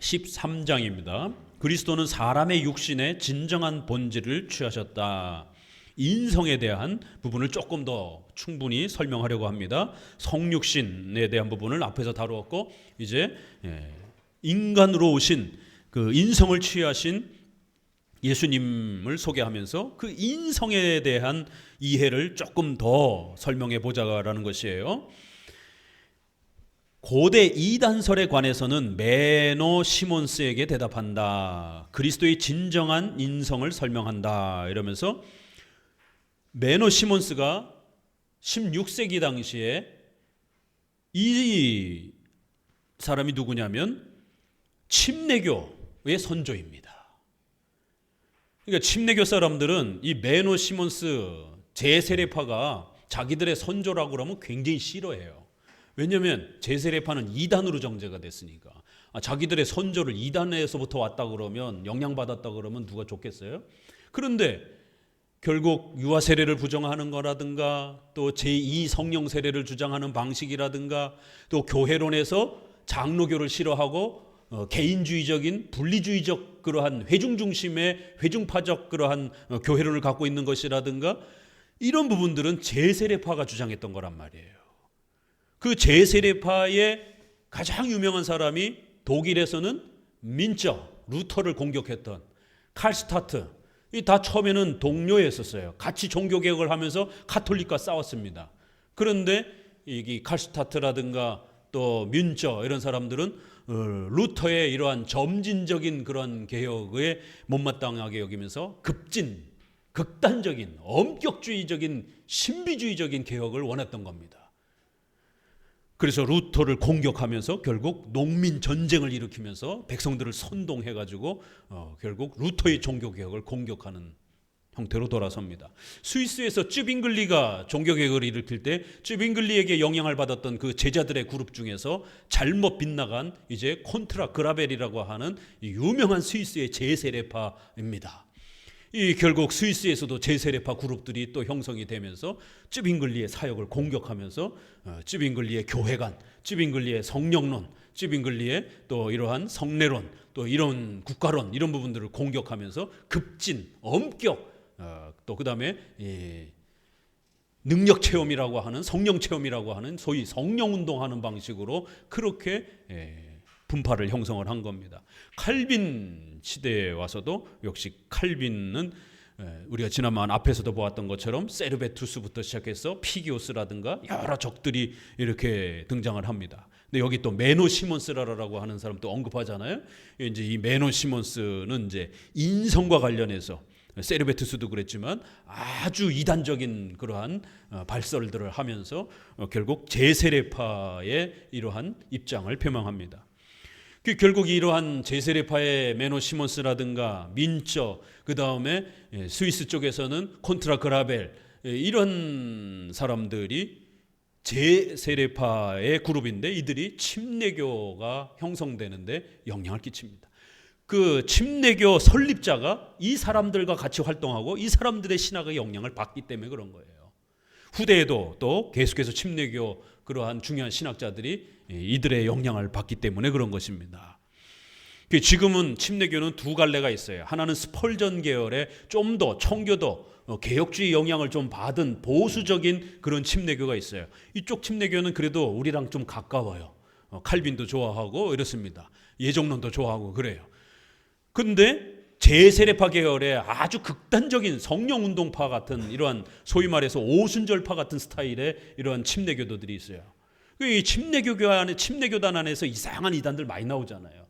13장입니다. 그리스도는 사람의 육신의 진정한 본질을 취하셨다. 인성에 대한 부분을 조금 더 충분히 설명하려고 합니다. 성육신에 대한 부분을 앞에서 다루었고, 이제 인간으로 오신 그 인성을 취하신 예수님을 소개하면서 그 인성에 대한 이해를 조금 더 설명해 보자라는 것이에요. 고대 이단설에 관해서는 메노 시몬스에게 대답한다. 그리스도의 진정한 인성을 설명한다. 이러면서 메노 시몬스가 16세기 당시에 이 사람이 누구냐면 침례교의 선조입니다. 그러니까 침례교 사람들은 이 메노 시몬스 제세례파가 자기들의 선조라고 그러면 굉장히 싫어해요. 왜냐하면 제세례파는 이단으로 정죄가 됐으니까. 자기들의 선조를 이단에서부터 왔다 그러면, 영향받았다 그러면 누가 좋겠어요? 그런데 결국 유아 세례를 부정하는 거라든가, 또 제2 성령 세례를 주장하는 방식이라든가, 또 교회론에서 장로교를 싫어하고 개인주의적인 분리주의적 그러한 회중 중심의 회중파적 그러한 교회론을 갖고 있는 것이라든가, 이런 부분들은 제세례파가 주장했던 거란 말이에요. 그 제세례파의 가장 유명한 사람이 독일에서는 민처, 루터를 공격했던 칼스타트, 이 다 처음에는 동료였었어요. 같이 종교개혁을 하면서 가톨릭과 싸웠습니다. 그런데 이 칼스타트라든가 또 민처 이런 사람들은 루터의 이러한 점진적인 그런 개혁에 못마땅하게 여기면서 극단적인 엄격주의적인 신비주의적인 개혁을 원했던 겁니다. 그래서 루터를 공격하면서 결국 농민 전쟁을 일으키면서 백성들을 선동해가지고 결국 루터의 종교개혁을 공격하는 형태로 돌아섭니다. 스위스에서 쯔빙글리가 종교개혁을 일으킬 때 쯔빙글리에게 영향을 받았던 그 제자들의 그룹 중에서 잘못 빗나간 이제 콘트라 그라벨이라고 하는 유명한 스위스의 제세례파입니다. 이 결국 스위스에서도 제세례파 그룹들이 또 형성이 되면서 쯔빙글리의 사역을 공격하면서 쯔빙글리의 교회관, 쯔빙글리의 성령론, 쯔빙글리의 또 이러한 성례론, 또 이런 국가론 이런 부분들을 공격하면서 급진, 엄격, 또 그다음에 능력 체험이라고 하는 성령 체험이라고 하는 소위 성령 운동하는 방식으로 그렇게 분파를 형성을 한 겁니다. 칼빈 시대에 와서도 역시 칼빈은 우리가 지난번 앞에서도 보았던 것처럼 세르베투스부터 시작해서 피기오스라든가 여러 적들이 이렇게 등장을 합니다. 근데 여기 또 메노 시몬스라라고 하는 사람 또 언급하잖아요. 이제 이 메노 시몬스는 이제 인성과 관련해서 세르베투스도 그랬지만 아주 이단적인 그러한 발설들을 하면서 결국 제세례파의 이러한 입장을 표명합니다. 결국 이러한 제세례파의 메노 시몬스라든가 민처, 그 다음에 스위스 쪽에서는 콘트라 그라벨, 이런 사람들이 제세례파의 그룹인데 이들이 침례교가 형성되는데 영향을 끼칩니다. 그 침례교 설립자가 이 사람들과 같이 활동하고 이 사람들의 신학의 영향을 받기 때문에 그런 거예요. 후대에도 또 계속해서 침례교 그러한 중요한 신학자들이 이들의 영향을 받기 때문에 그런 것입니다. 지금은 침례교는 두 갈래가 있어요. 하나는 스펄전 계열의 좀 더 청교도 개혁주의 영향을 좀 받은 보수적인 그런 침례교가 있어요. 이쪽 침례교는 그래도 우리랑 좀 가까워요. 칼빈도 좋아하고 이렇습니다. 예정론도 좋아하고 그래요. 근데 제세례파 계열의 아주 극단적인 성령운동파 같은 이러한 소위 말해서 오순절파 같은 스타일의 이러한 침례교도들이 있어요. 이 침례교단 안에서 이상한 이단들 많이 나오잖아요.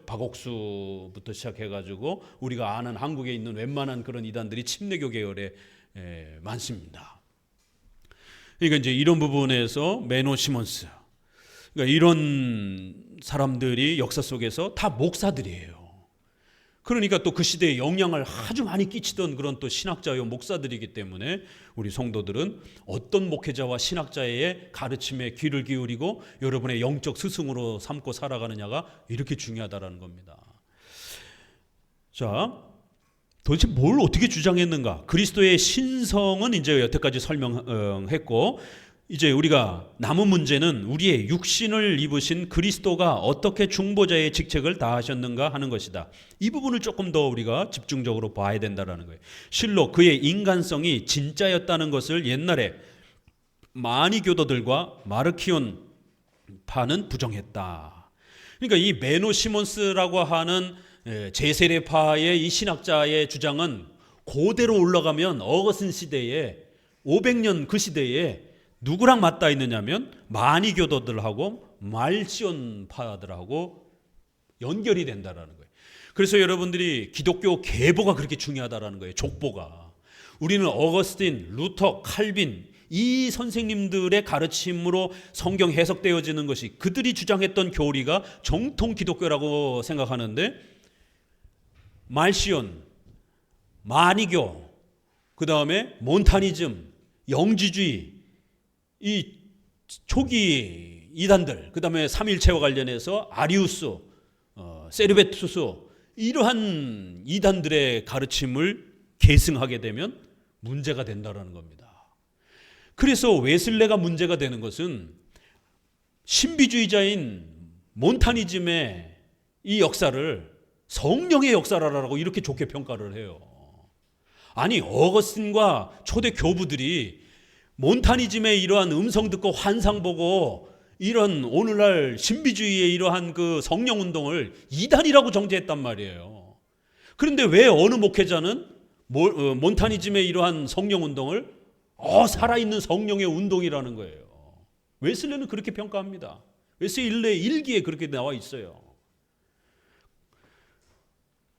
박옥수부터 시작해가지고 우리가 아는 한국에 있는 웬만한 그런 이단들이 침례교 계열에 많습니다. 그러니까 이제 이런 부분에서 메노 시몬스, 그러니까 이런 사람들이 역사 속에서 다 목사들이에요. 그러니까 또 그 시대에 영향을 아주 많이 끼치던 그런 또 신학자요 목사들이기 때문에 우리 성도들은 어떤 목회자와 신학자의 가르침에 귀를 기울이고 여러분의 영적 스승으로 삼고 살아가느냐가 이렇게 중요하다라는 겁니다. 자, 도대체 뭘 어떻게 주장했는가? 그리스도의 신성은 이제 여태까지 설명했고, 이제 우리가 남은 문제는 우리의 육신을 입으신 그리스도가 어떻게 중보자의 직책을 다하셨는가 하는 것이다. 이 부분을 조금 더 우리가 집중적으로 봐야 된다는 거예요. 실로 그의 인간성이 진짜였다는 것을 옛날에 마니 교도들과 마르키온 파는 부정했다. 그러니까 이 메노 시몬스라고 하는 제세례파의 이 신학자의 주장은 고대로 올라가면 어거스틴 시대에 500년 그 시대에 누구랑 맞닿아 있느냐면 마니 교도들하고 말시온파들하고 연결이 된다라는 거예요. 그래서 여러분들이 기독교 계보가 그렇게 중요하다라는 거예요. 족보가. 우리는 어거스틴, 루터, 칼빈 이 선생님들의 가르침으로 성경 해석되어지는 것이 그들이 주장했던 교리가 정통 기독교라고 생각하는데 말시온, 마니교, 그 다음에 몬타니즘, 영지주의 이 초기 이단들, 그 다음에 삼일체와 관련해서 아리우스, 세르베투스 이러한 이단들의 가르침을 계승하게 되면 문제가 된다는 겁니다. 그래서 웨슬레가 문제가 되는 것은 신비주의자인 몬타니즘의 이 역사를 성령의 역사라고 이렇게 좋게 평가를 해요. 아니 어거스틴과 초대 교부들이 몬타니즘의 이러한 음성 듣고 환상 보고 이런 오늘날 신비주의의 이러한 그 성령 운동을 이단이라고 정죄했단 말이에요. 그런데 왜 어느 목회자는 몬타니즘의 이러한 성령 운동을 살아있는 성령의 운동이라는 거예요. 웨슬레는 그렇게 평가합니다. 웨슬레 일기에 그렇게 나와 있어요.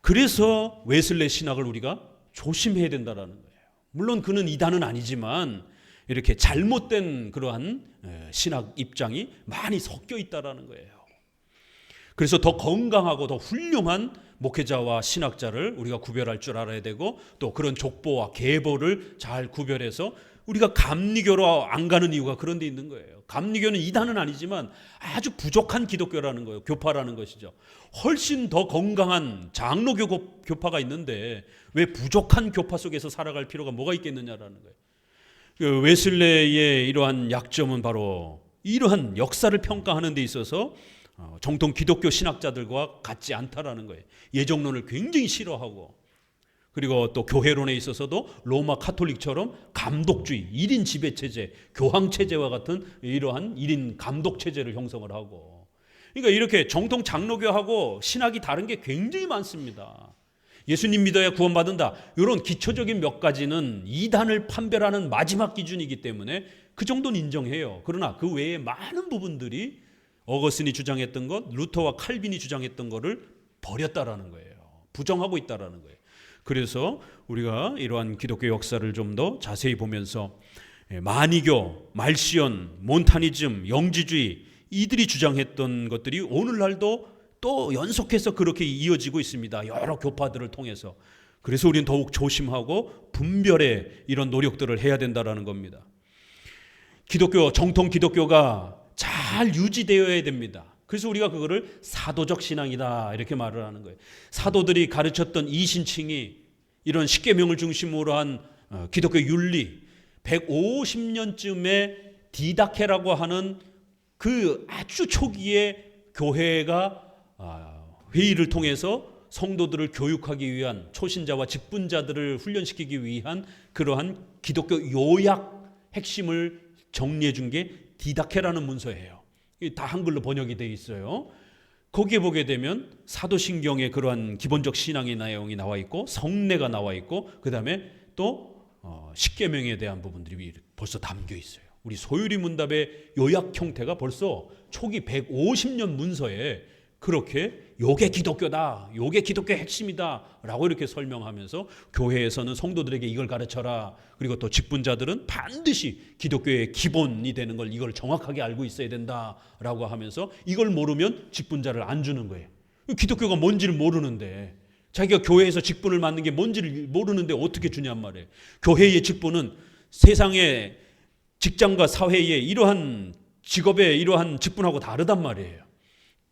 그래서 웨슬레 신학을 우리가 조심해야 된다는 거예요. 물론 그는 이단은 아니지만 이렇게 잘못된 그러한 신학 입장이 많이 섞여 있다라는 거예요. 그래서 더 건강하고 더 훌륭한 목회자와 신학자를 우리가 구별할 줄 알아야 되고 또 그런 족보와 계보를 잘 구별해서 우리가 감리교로 안 가는 이유가 그런 데 있는 거예요. 감리교는 이단은 아니지만 아주 부족한 기독교라는 거예요. 교파라는 것이죠. 훨씬 더 건강한 장로교 교파가 있는데 왜 부족한 교파 속에서 살아갈 필요가 뭐가 있겠느냐라는 거예요. 그 웨슬레의 이러한 약점은 바로 이러한 역사를 평가하는 데 있어서 정통 기독교 신학자들과 같지 않다라는 거예요. 예정론을 굉장히 싫어하고 그리고 또 교회론에 있어서도 로마 카톨릭처럼 감독주의, 1인 지배체제, 교황체제와 같은 이러한 1인 감독체제를 형성을 하고 그러니까 이렇게 정통 장로교하고 신학이 다른 게 굉장히 많습니다. 예수님 믿어야 구원받는다. 이런 기초적인 몇 가지는 이단을 판별하는 마지막 기준이기 때문에 그 정도는 인정해요. 그러나 그 외에 많은 부분들이 어거스틴이 주장했던 것, 루터와 칼빈이 주장했던 것을 버렸다라는 거예요. 부정하고 있다라는 거예요. 그래서 우리가 이러한 기독교 역사를 좀 더 자세히 보면서 마니교, 말시온, 몬타니즘, 영지주의 이들이 주장했던 것들이 오늘날도 또 연속해서 그렇게 이어지고 있습니다. 여러 교파들을 통해서. 그래서 우리는 더욱 조심하고 분별의 이런 노력들을 해야 된다는 겁니다. 기독교, 정통 기독교가 잘 유지되어야 됩니다. 그래서 우리가 그거를 사도적 신앙이다 이렇게 말을 하는 거예요. 사도들이 가르쳤던 이신칭이 이런 십계명을 중심으로 한 기독교 윤리 150년쯤에 디다케라고 하는 그 아주 초기에 교회가 회의를 통해서 성도들을 교육하기 위한 초신자와 직분자들을 훈련시키기 위한 그러한 기독교 요약 핵심을 정리해 준 게 디다케라는 문서예요. 다 한글로 번역이 되어 있어요. 거기에 보게 되면 사도신경의 그러한 기본적 신앙의 내용이 나와 있고 성례가 나와 있고 그 다음에 또 십계명에 대한 부분들이 벌써 담겨 있어요. 우리 소유리 문답의 요약 형태가 벌써 초기 150년 문서에 그렇게 요게 기독교다, 요게 기독교의 핵심이다 라고 이렇게 설명하면서 교회에서는 성도들에게 이걸 가르쳐라. 그리고 또 직분자들은 반드시 기독교의 기본이 되는 걸 이걸 정확하게 알고 있어야 된다라고 하면서 이걸 모르면 직분자를 안 주는 거예요. 기독교가 뭔지를 모르는데 자기가 교회에서 직분을 맡는 게 뭔지를 모르는데 어떻게 주냔 말이에요. 교회의 직분은 세상의 직장과 사회의 이러한 직업의 이러한 직분하고 다르단 말이에요.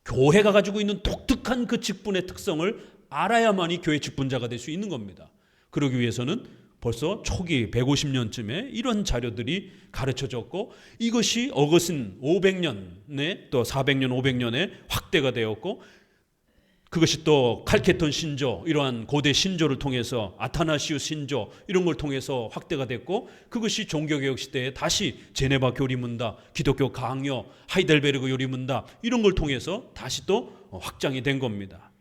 교회가 가지고 있는 독특한 그 직분의 특성을 알아야만이 교회 직분자가 될 수 있는 겁니다. 그러기 위해서는 벌써 초기 150년쯤에 이런 자료들이 가르쳐졌고, 이것이 어거슨 500년에 또 400년 500년에 확대가 되었고, 그것이 또 칼케톤 신조, 이러한 고대 신조를 통해서 아타나시우 신조 이런 걸 통해서 확대가 됐고, 그것이 종교개혁 시대에 다시 제네바 교리문답, 기독교 강요, 하이델베르그 요리문답 이런 걸 통해서 다시 또 확장이 된 겁니다.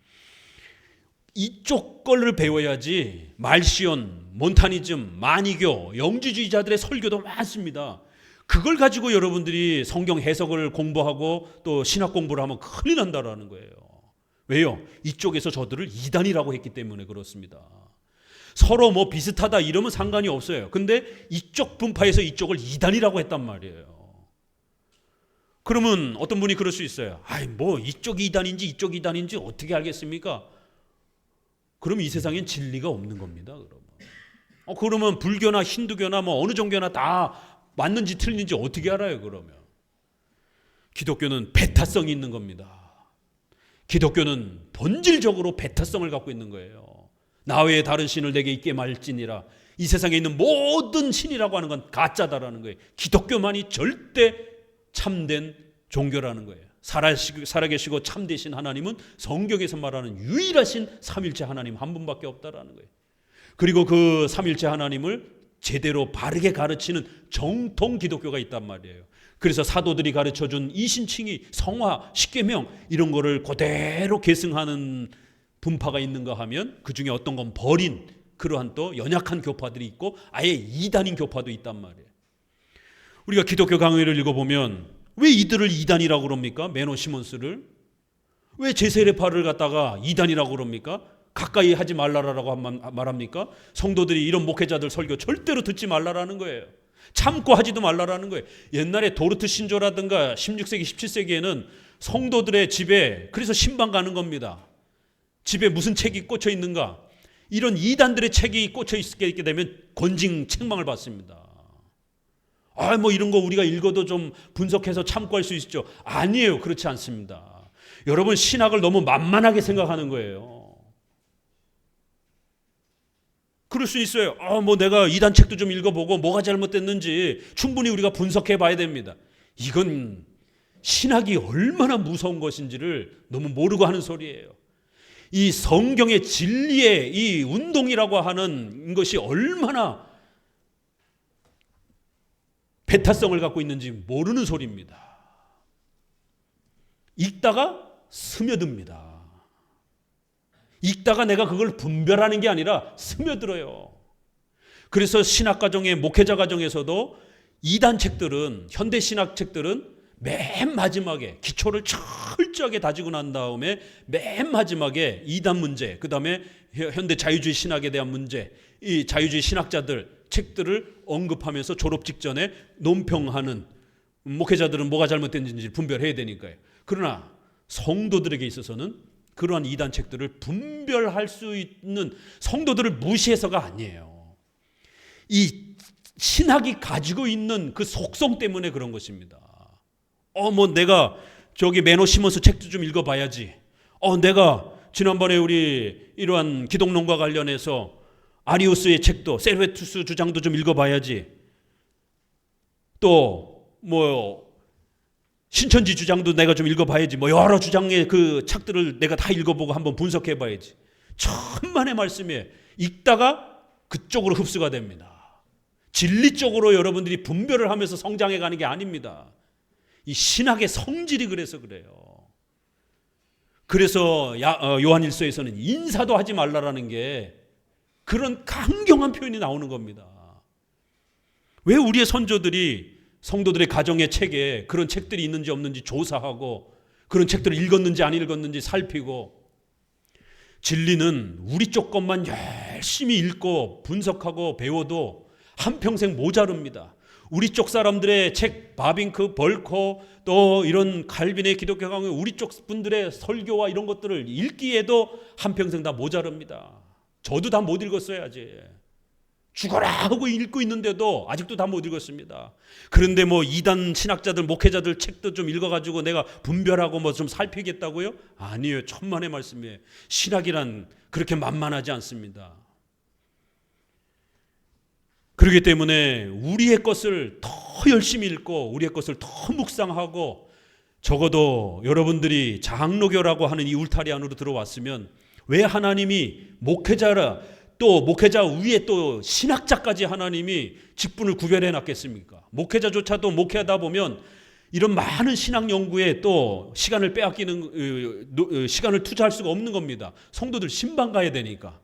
이쪽 거를 배워야지 말시온, 몬타니즘, 마니교, 영지주의자들의 설교도 많습니다. 그걸 가지고 여러분들이 성경 해석을 공부하고 또 신학 공부를 하면 큰일 난다라는 거예요. 왜요? 이쪽에서 저들을 이단이라고 했기 때문에 그렇습니다. 서로 뭐 비슷하다 이러면 상관이 없어요. 근데 이쪽 분파에서 이쪽을 이단이라고 했단 말이에요. 그러면 어떤 분이 그럴 수 있어요. 아이, 뭐 이쪽이 이단인지 이쪽이 이단인지 어떻게 알겠습니까? 그럼 이 세상엔 진리가 없는 겁니다. 그러면 불교나 힌두교나 뭐 어느 종교나 다 맞는지 틀린지 어떻게 알아요? 그러면 기독교는 배타성이 있는 겁니다. 기독교는 본질적으로 배타성을 갖고 있는 거예요. 나 외에 다른 신을 내게 있게 말지니라. 이 세상에 있는 모든 신이라고 하는 건 가짜다라는 거예요. 기독교만이 절대 참된 종교라는 거예요. 살아계시고 참되신 하나님은 성경에서 말하는 유일하신 삼일체 하나님 한 분밖에 없다라는 거예요. 그리고 그 삼일체 하나님을 제대로 바르게 가르치는 정통 기독교가 있단 말이에요. 그래서 사도들이 가르쳐준 이신칭의, 성화, 십계명 이런 거를 그대로 계승하는 분파가 있는가 하면 그 중에 어떤 건 버린 그러한 또 연약한 교파들이 있고 아예 이단인 교파도 있단 말이에요. 우리가 기독교 강의를 읽어보면 왜 이들을 이단이라고 그럽니까? 메노 시몬스를. 왜 제세례파를 갖다가 이단이라고 그럽니까? 가까이 하지 말라라고 말합니까? 성도들이 이런 목회자들 설교 절대로 듣지 말라라는 거예요. 참고 하지도 말라라는 거예요. 옛날에 도르트 신조라든가 16세기 17세기에는 성도들의 집에 그래서 신방 가는 겁니다. 집에 무슨 책이 꽂혀 있는가, 이런 이단들의 책이 꽂혀 있게 되면 권징 책망을 받습니다. 뭐 이런 거 우리가 읽어도 좀 분석해서 참고할 수 있죠. 아니에요. 그렇지 않습니다. 여러분 신학을 너무 만만하게 생각하는 거예요. 그럴 수 있어요. 뭐 내가 이단 책도 좀 읽어보고 뭐가 잘못됐는지 충분히 우리가 분석해 봐야 됩니다. 이건 신학이 얼마나 무서운 것인지를 너무 모르고 하는 소리예요. 이 성경의 진리의 이 운동이라고 하는 것이 얼마나 배타성을 갖고 있는지 모르는 소리입니다. 읽다가 스며듭니다. 읽다가 내가 그걸 분별하는 게 아니라 스며들어요. 그래서 신학과정의 목회자 과정에서도 이단 책들은, 현대 신학 책들은 맨 마지막에 기초를 철저하게 다지고 난 다음에 맨 마지막에 이단 문제, 그 다음에 현대 자유주의 신학에 대한 문제, 이 자유주의 신학자들 책들을 언급하면서 졸업 직전에 논평하는, 목회자들은 뭐가 잘못됐는지 분별해야 되니까요. 그러나 성도들에게 있어서는 그러한 이단 책들을 분별할 수 있는, 성도들을 무시해서가 아니에요. 이 신학이 가지고 있는 그 속성 때문에 그런 것입니다. 뭐 내가 저기 메노 시몬스 책도 좀 읽어봐야지. 내가 지난번에 우리 이러한 기독론과 관련해서 아리우스의 책도, 세르베투스 주장도 좀 읽어봐야지. 또 뭐 신천지 주장도 내가 좀 읽어봐야지. 뭐 여러 주장의 그 책들을 내가 다 읽어보고 한번 분석해봐야지. 천만의 말씀에 읽다가 그쪽으로 흡수가 됩니다. 진리 쪽으로 여러분들이 분별을 하면서 성장해가는 게 아닙니다. 이 신학의 성질이 그래서 그래요. 그래서 요한일서에서는 인사도 하지 말라라는 게 그런 강경한 표현이 나오는 겁니다. 왜 우리의 선조들이 성도들의 가정의 책에 그런 책들이 있는지 없는지 조사하고 그런 책들을 읽었는지 안 읽었는지 살피고, 진리는 우리 쪽 것만 열심히 읽고 분석하고 배워도 한평생 모자릅니다. 우리 쪽 사람들의 책, 바빙크, 벌코, 또 이런 칼빈의 기독교 강의, 우리 쪽 분들의 설교와 이런 것들을 읽기에도 한평생 다 모자릅니다. 저도 다 못 읽었어요. 아직 죽어라 하고 읽고 있는데도 아직도 다 못 읽었습니다. 그런데 뭐 이단 신학자들, 목회자들 책도 좀 읽어가지고 내가 분별하고 뭐 좀 살피겠다고요? 아니에요. 천만의 말씀이에요. 신학이란 그렇게 만만하지 않습니다. 그렇기 때문에 우리의 것을 더 열심히 읽고 우리의 것을 더 묵상하고, 적어도 여러분들이 장로교라고 하는 이 울타리 안으로 들어왔으면 왜 하나님이 목회자라, 또 목회자 위에 또 신학자까지 하나님이 직분을 구별해 놨겠습니까? 목회자조차도 목회하다 보면 이런 많은 신학 연구에 또 시간을 빼앗기는, 시간을 투자할 수가 없는 겁니다. 성도들 신방 가야 되니까.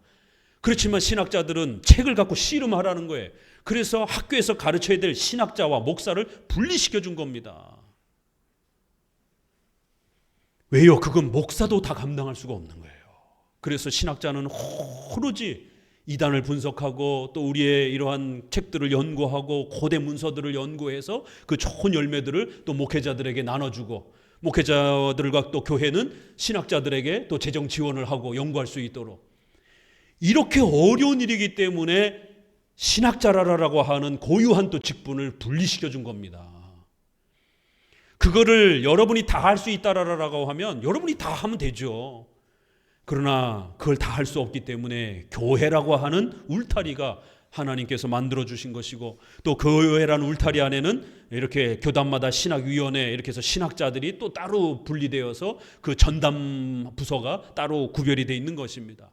그렇지만 신학자들은 책을 갖고 씨름하라는 거예요. 그래서 학교에서 가르쳐야 될 신학자와 목사를 분리시켜 준 겁니다. 왜요? 그건 목사도 다 감당할 수가 없는 거예요. 그래서 신학자는 오로지 이단을 분석하고 또 우리의 이러한 책들을 연구하고 고대 문서들을 연구해서 그 좋은 열매들을 또 목회자들에게 나눠주고, 목회자들과 또 교회는 신학자들에게 또 재정 지원을 하고 연구할 수 있도록, 이렇게 어려운 일이기 때문에 신학자라고 하는 고유한 또 직분을 분리시켜 준 겁니다. 그거를 여러분이 다 할 수 있다라고 하면 여러분이 다 하면 되죠. 그러나 그걸 다 할 수 없기 때문에 교회라고 하는 울타리가 하나님께서 만들어 주신 것이고, 또 교회라는 울타리 안에는 이렇게 교단마다 신학위원회, 이렇게 해서 신학자들이 또 따로 분리되어서 그 전담 부서가 따로 구별이 되어 있는 것입니다.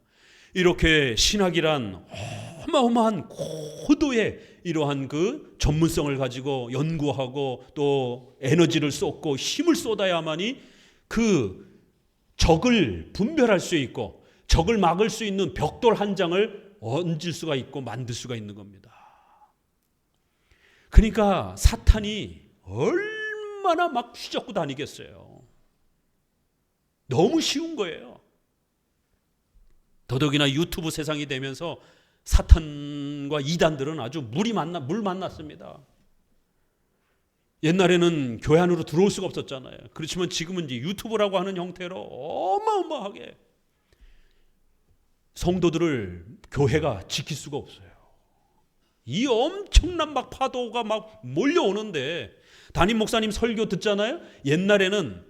이렇게 신학이란 어마어마한 고도의 이러한 그 전문성을 가지고 연구하고 또 에너지를 쏟고 힘을 쏟아야만이 그 적을 분별할 수 있고 적을 막을 수 있는 벽돌 한 장을 얹을 수가 있고 만들 수가 있는 겁니다. 그러니까 사탄이 얼마나 막 휘젓고 다니겠어요. 너무 쉬운 거예요. 더더기나 유튜브 세상이 되면서 사탄과 이단들은 아주 물 만났습니다. 옛날에는 교회 안으로 들어올 수가 없었잖아요. 그렇지만 지금은 이제 유튜브라고 하는 형태로 어마어마하게 성도들을 교회가 지킬 수가 없어요. 이 엄청난 막 파도가 막 몰려오는데, 담임 목사님 설교 듣잖아요. 옛날에는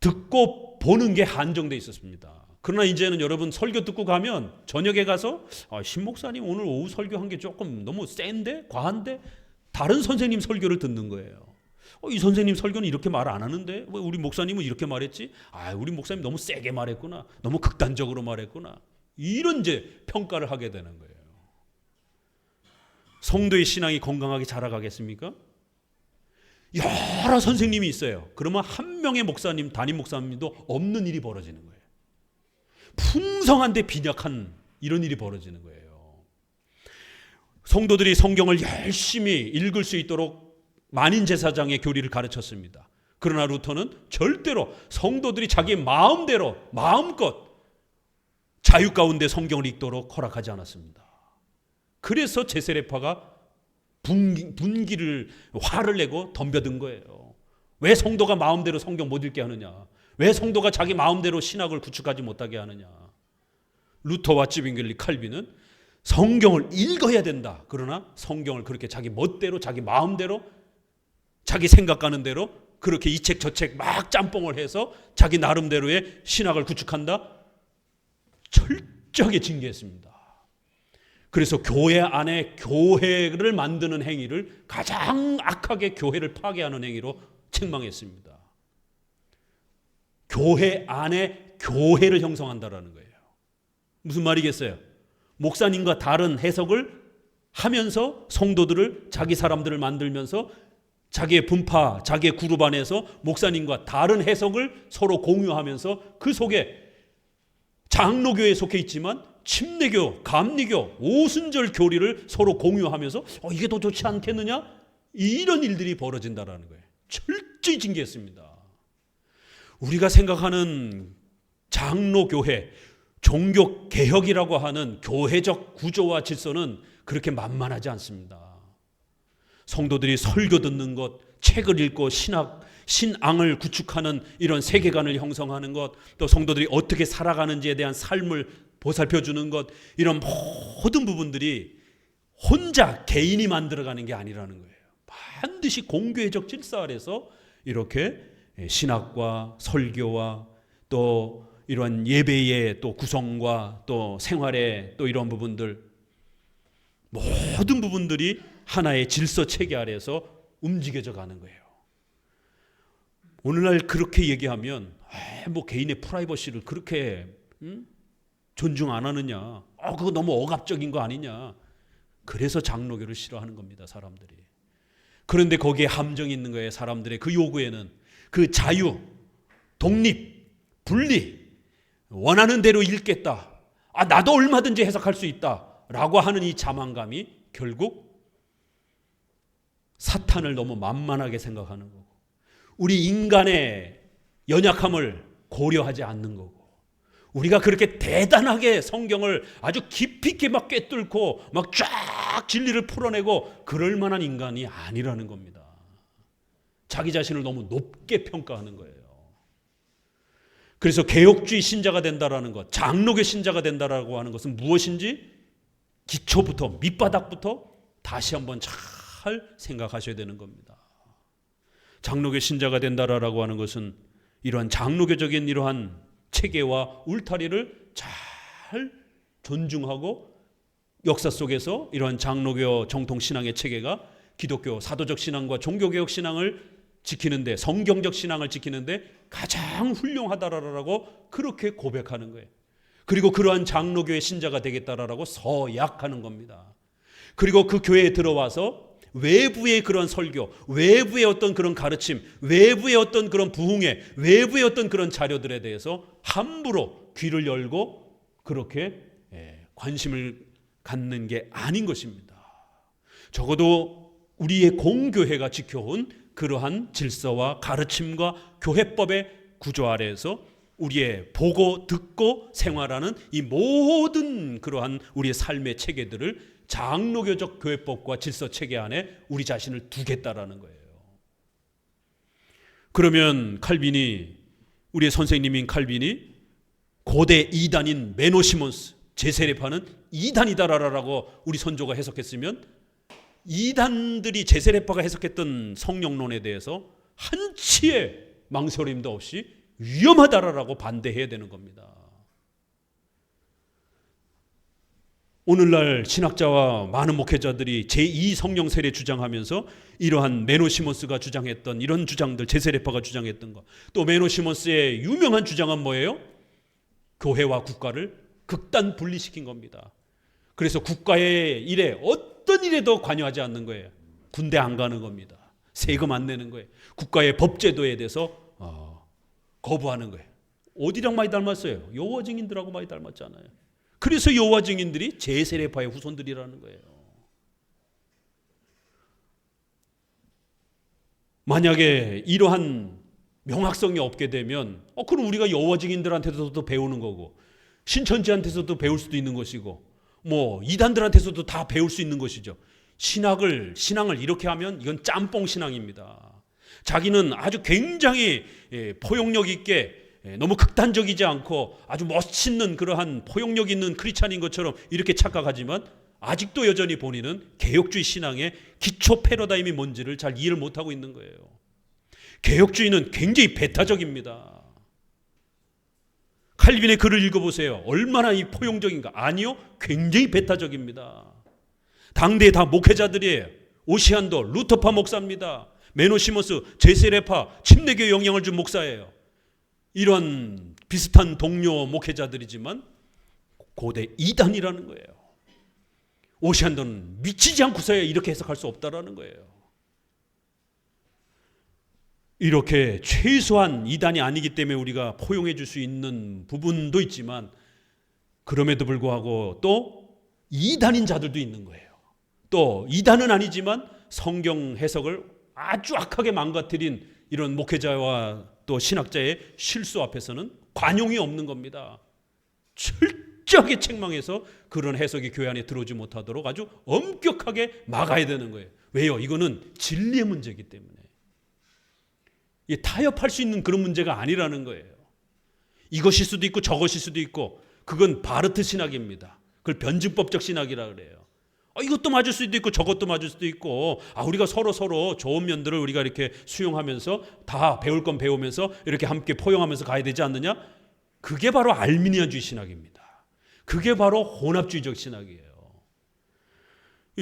듣고 보는 게 한정돼 있었습니다. 그러나 이제는 여러분 설교 듣고 가면 저녁에 가서 신 목사님 오늘 오후 설교한 게 조금 너무 센데? 과한데? 다른 선생님 설교를 듣는 거예요. 이 선생님 설교는 이렇게 말 안 하는데 왜 우리 목사님은 이렇게 말했지? 우리 목사님 너무 세게 말했구나. 너무 극단적으로 말했구나. 이런 이제 평가를 하게 되는 거예요. 성도의 신앙이 건강하게 자라가겠습니까? 여러 선생님이 있어요. 그러면 한 명의 목사님, 담임 목사님도 없는 일이 벌어지는 거예요. 풍성한데 빈약한 이런 일이 벌어지는 거예요. 성도들이 성경을 열심히 읽을 수 있도록 만인제사장의 교리를 가르쳤습니다. 그러나 루터는 절대로 성도들이 자기 마음대로 마음껏 자유 가운데 성경을 읽도록 허락하지 않았습니다. 그래서 제세례파가 분기를 화를 내고 덤벼든 거예요. 왜 성도가 마음대로 성경 못 읽게 하느냐? 왜 성도가 자기 마음대로 신학을 구축하지 못하게 하느냐? 루터와 찌빙글리 칼빈은 성경을 읽어야 된다. 그러나 성경을 그렇게 자기 멋대로 자기 마음대로 자기 생각가는 대로 그렇게 이 책 저 책 막 짬뽕을 해서 자기 나름대로의 신학을 구축한다? 철저하게 징계했습니다. 그래서 교회 안에 교회를 만드는 행위를 가장 악하게 교회를 파괴하는 행위로 책망했습니다. 교회 안에 교회를 형성한다라는 거예요. 무슨 말이겠어요? 목사님과 다른 해석을 하면서 성도들을, 자기 사람들을 만들면서 자기의 분파, 자기의 그룹 안에서 목사님과 다른 해석을 서로 공유하면서 그 속에 장로교에 속해 있지만 침례교, 감리교, 오순절 교리를 서로 공유하면서 이게 더 좋지 않겠느냐? 이런 일들이 벌어진다라는 거예요. 철저히 징계했습니다. 우리가 생각하는 장로교회, 종교개혁이라고 하는 교회적 구조와 질서는 그렇게 만만하지 않습니다. 성도들이 설교 듣는 것, 책을 읽고 신앙을 구축하는 이런 세계관을 형성하는 것, 또 성도들이 어떻게 살아가는지에 대한 삶을 보살펴주는 것, 이런 모든 부분들이 혼자 개인이 만들어가는 게 아니라는 거예요. 반드시 공교회적 질서 아래서 이렇게 신학과 설교와 또 이런 예배의 또 구성과 또 생활의 또 이런 부분들, 모든 부분들이 하나의 질서 체계 아래에서 움직여져 가는 거예요. 오늘날 그렇게 얘기하면 뭐 개인의 프라이버시를 그렇게 존중 안 하느냐, 그거 너무 억압적인 거 아니냐. 그래서 장로교를 싫어하는 겁니다, 사람들이. 그런데 거기에 함정이 있는 거예요. 사람들의 그 요구에는 그 자유, 독립, 분리, 원하는 대로 읽겠다, 나도 얼마든지 해석할 수 있다 라고 하는 이 자만감이 결국 사탄을 너무 만만하게 생각하는 거고, 우리 인간의 연약함을 고려하지 않는 거고, 우리가 그렇게 대단하게 성경을 아주 깊이 있게 막 꿰뚫고 막 쫙 진리를 풀어내고 그럴 만한 인간이 아니라는 겁니다. 자기 자신을 너무 높게 평가하는 거예요. 그래서 개혁주의 신자가 된다라는 것, 장로교 신자가 된다라고 하는 것은 무엇인지 기초부터, 밑바닥부터 다시 한번 잘 생각하셔야 되는 겁니다. 장로교 신자가 된다라고 하는 것은 이러한 장로교적인 이러한 체계와 울타리를 잘 존중하고, 역사 속에서 이러한 장로교 정통 신앙의 체계가 기독교 사도적 신앙과 종교개혁 신앙을 지키는데, 성경적 신앙을 지키는데 가장 훌륭하다라고 그렇게 고백하는 거예요. 그리고 그러한 장로교의 신자가 되겠다라고 서약하는 겁니다. 그리고 그 교회에 들어와서 외부의 그런 설교, 외부의 어떤 그런 가르침, 외부의 어떤 그런 부흥회, 외부의 어떤 그런 자료들에 대해서 함부로 귀를 열고 그렇게 관심을 갖는 게 아닌 것입니다. 적어도 우리의 공교회가 지켜온 그러한 질서와 가르침과 교회법의 구조 아래에서 우리의 보고 듣고 생활하는 이 모든 그러한 우리의 삶의 체계들을 장로교적 교회법과 질서 체계 안에 우리 자신을 두겠다라는 거예요. 그러면 칼빈이, 우리의 선생님인 칼빈이 고대 이단인 메노 시몬스, 제세례파는 이단이다라고 우리 선조가 해석했으면, 이단들이 제세례파가 해석했던 성령론에 대해서 한치의 망설임도 없이 위험하다라고 반대해야 되는 겁니다. 오늘날 신학자와 많은 목회자들이 제2성령 세례 주장하면서 이러한 메노 시몬스가 주장했던 이런 주장들, 제세례파가 주장했던 것, 또 메노 시몬스의 유명한 주장은 뭐예요? 교회와 국가를 극단 분리시킨 겁니다. 그래서 국가의 일에, 어떤 일에도 관여하지 않는 거예요. 군대 안 가는 겁니다. 세금 안 내는 거예요. 국가의 법제도에 대해서 거부하는 거예요. 어디랑 많이 닮았어요? 여호와 증인들하고 많이 닮았잖아요. 그래서 여호와 증인들이 제세례파의 후손들이라는 거예요. 만약에 이러한 명확성이 없게 되면 그럼 우리가 여호와 증인들한테서도 배우는 거고, 신천지한테서도 배울 수도 있는 것이고, 뭐 이단들한테서도 다 배울 수 있는 것이죠. 신앙을 이렇게 하면 이건 짬뽕 신앙입니다. 자기는 아주 굉장히 포용력 있게, 너무 극단적이지 않고 아주 멋있는 그러한 포용력 있는 크리스찬인 것처럼 이렇게 착각하지만, 아직도 여전히 본인은 개혁주의 신앙의 기초 패러다임이 뭔지를 잘 이해를 못하고 있는 거예요. 개혁주의는 굉장히 배타적입니다. 칼빈의 글을 읽어보세요. 얼마나 이 포용적인가. 아니요, 굉장히 배타적입니다. 당대의 다 목회자들이에요. 오시안도 루터파 목사입니다. 메노 시몬스 제세례파 침례교에 영향을 준 목사예요. 이런 비슷한 동료 목회자들이지만 고대 이단이라는 거예요. 오시안도는 미치지 않고서야 이렇게 해석할 수 없다라는 거예요. 이렇게 최소한 이단이 아니기 때문에 우리가 포용해 줄 수 있는 부분도 있지만, 그럼에도 불구하고 또 이단인 자들도 있는 거예요. 또 이단은 아니지만 성경 해석을 아주 악하게 망가뜨린 이런 목회자와 또 신학자의 실수 앞에서는 관용이 없는 겁니다. 철저하게 책망해서 그런 해석이 교회 안에 들어오지 못하도록 아주 엄격하게 막아야 되는 거예요. 왜요? 이거는 진리의 문제이기 때문에. 타협할 수 있는 그런 문제가 아니라는 거예요. 이것일 수도 있고 저것일 수도 있고, 그건 바르트 신학입니다. 그걸 변증법적 신학이라 그래요. 이것도 맞을 수도 있고 저것도 맞을 수도 있고, 우리가 서로 좋은 면들을 우리가 이렇게 수용하면서 다 배울 건 배우면서 이렇게 함께 포용하면서 가야 되지 않느냐? 그게 바로 알미니안주의 신학입니다. 그게 바로 혼합주의적 신학이에요.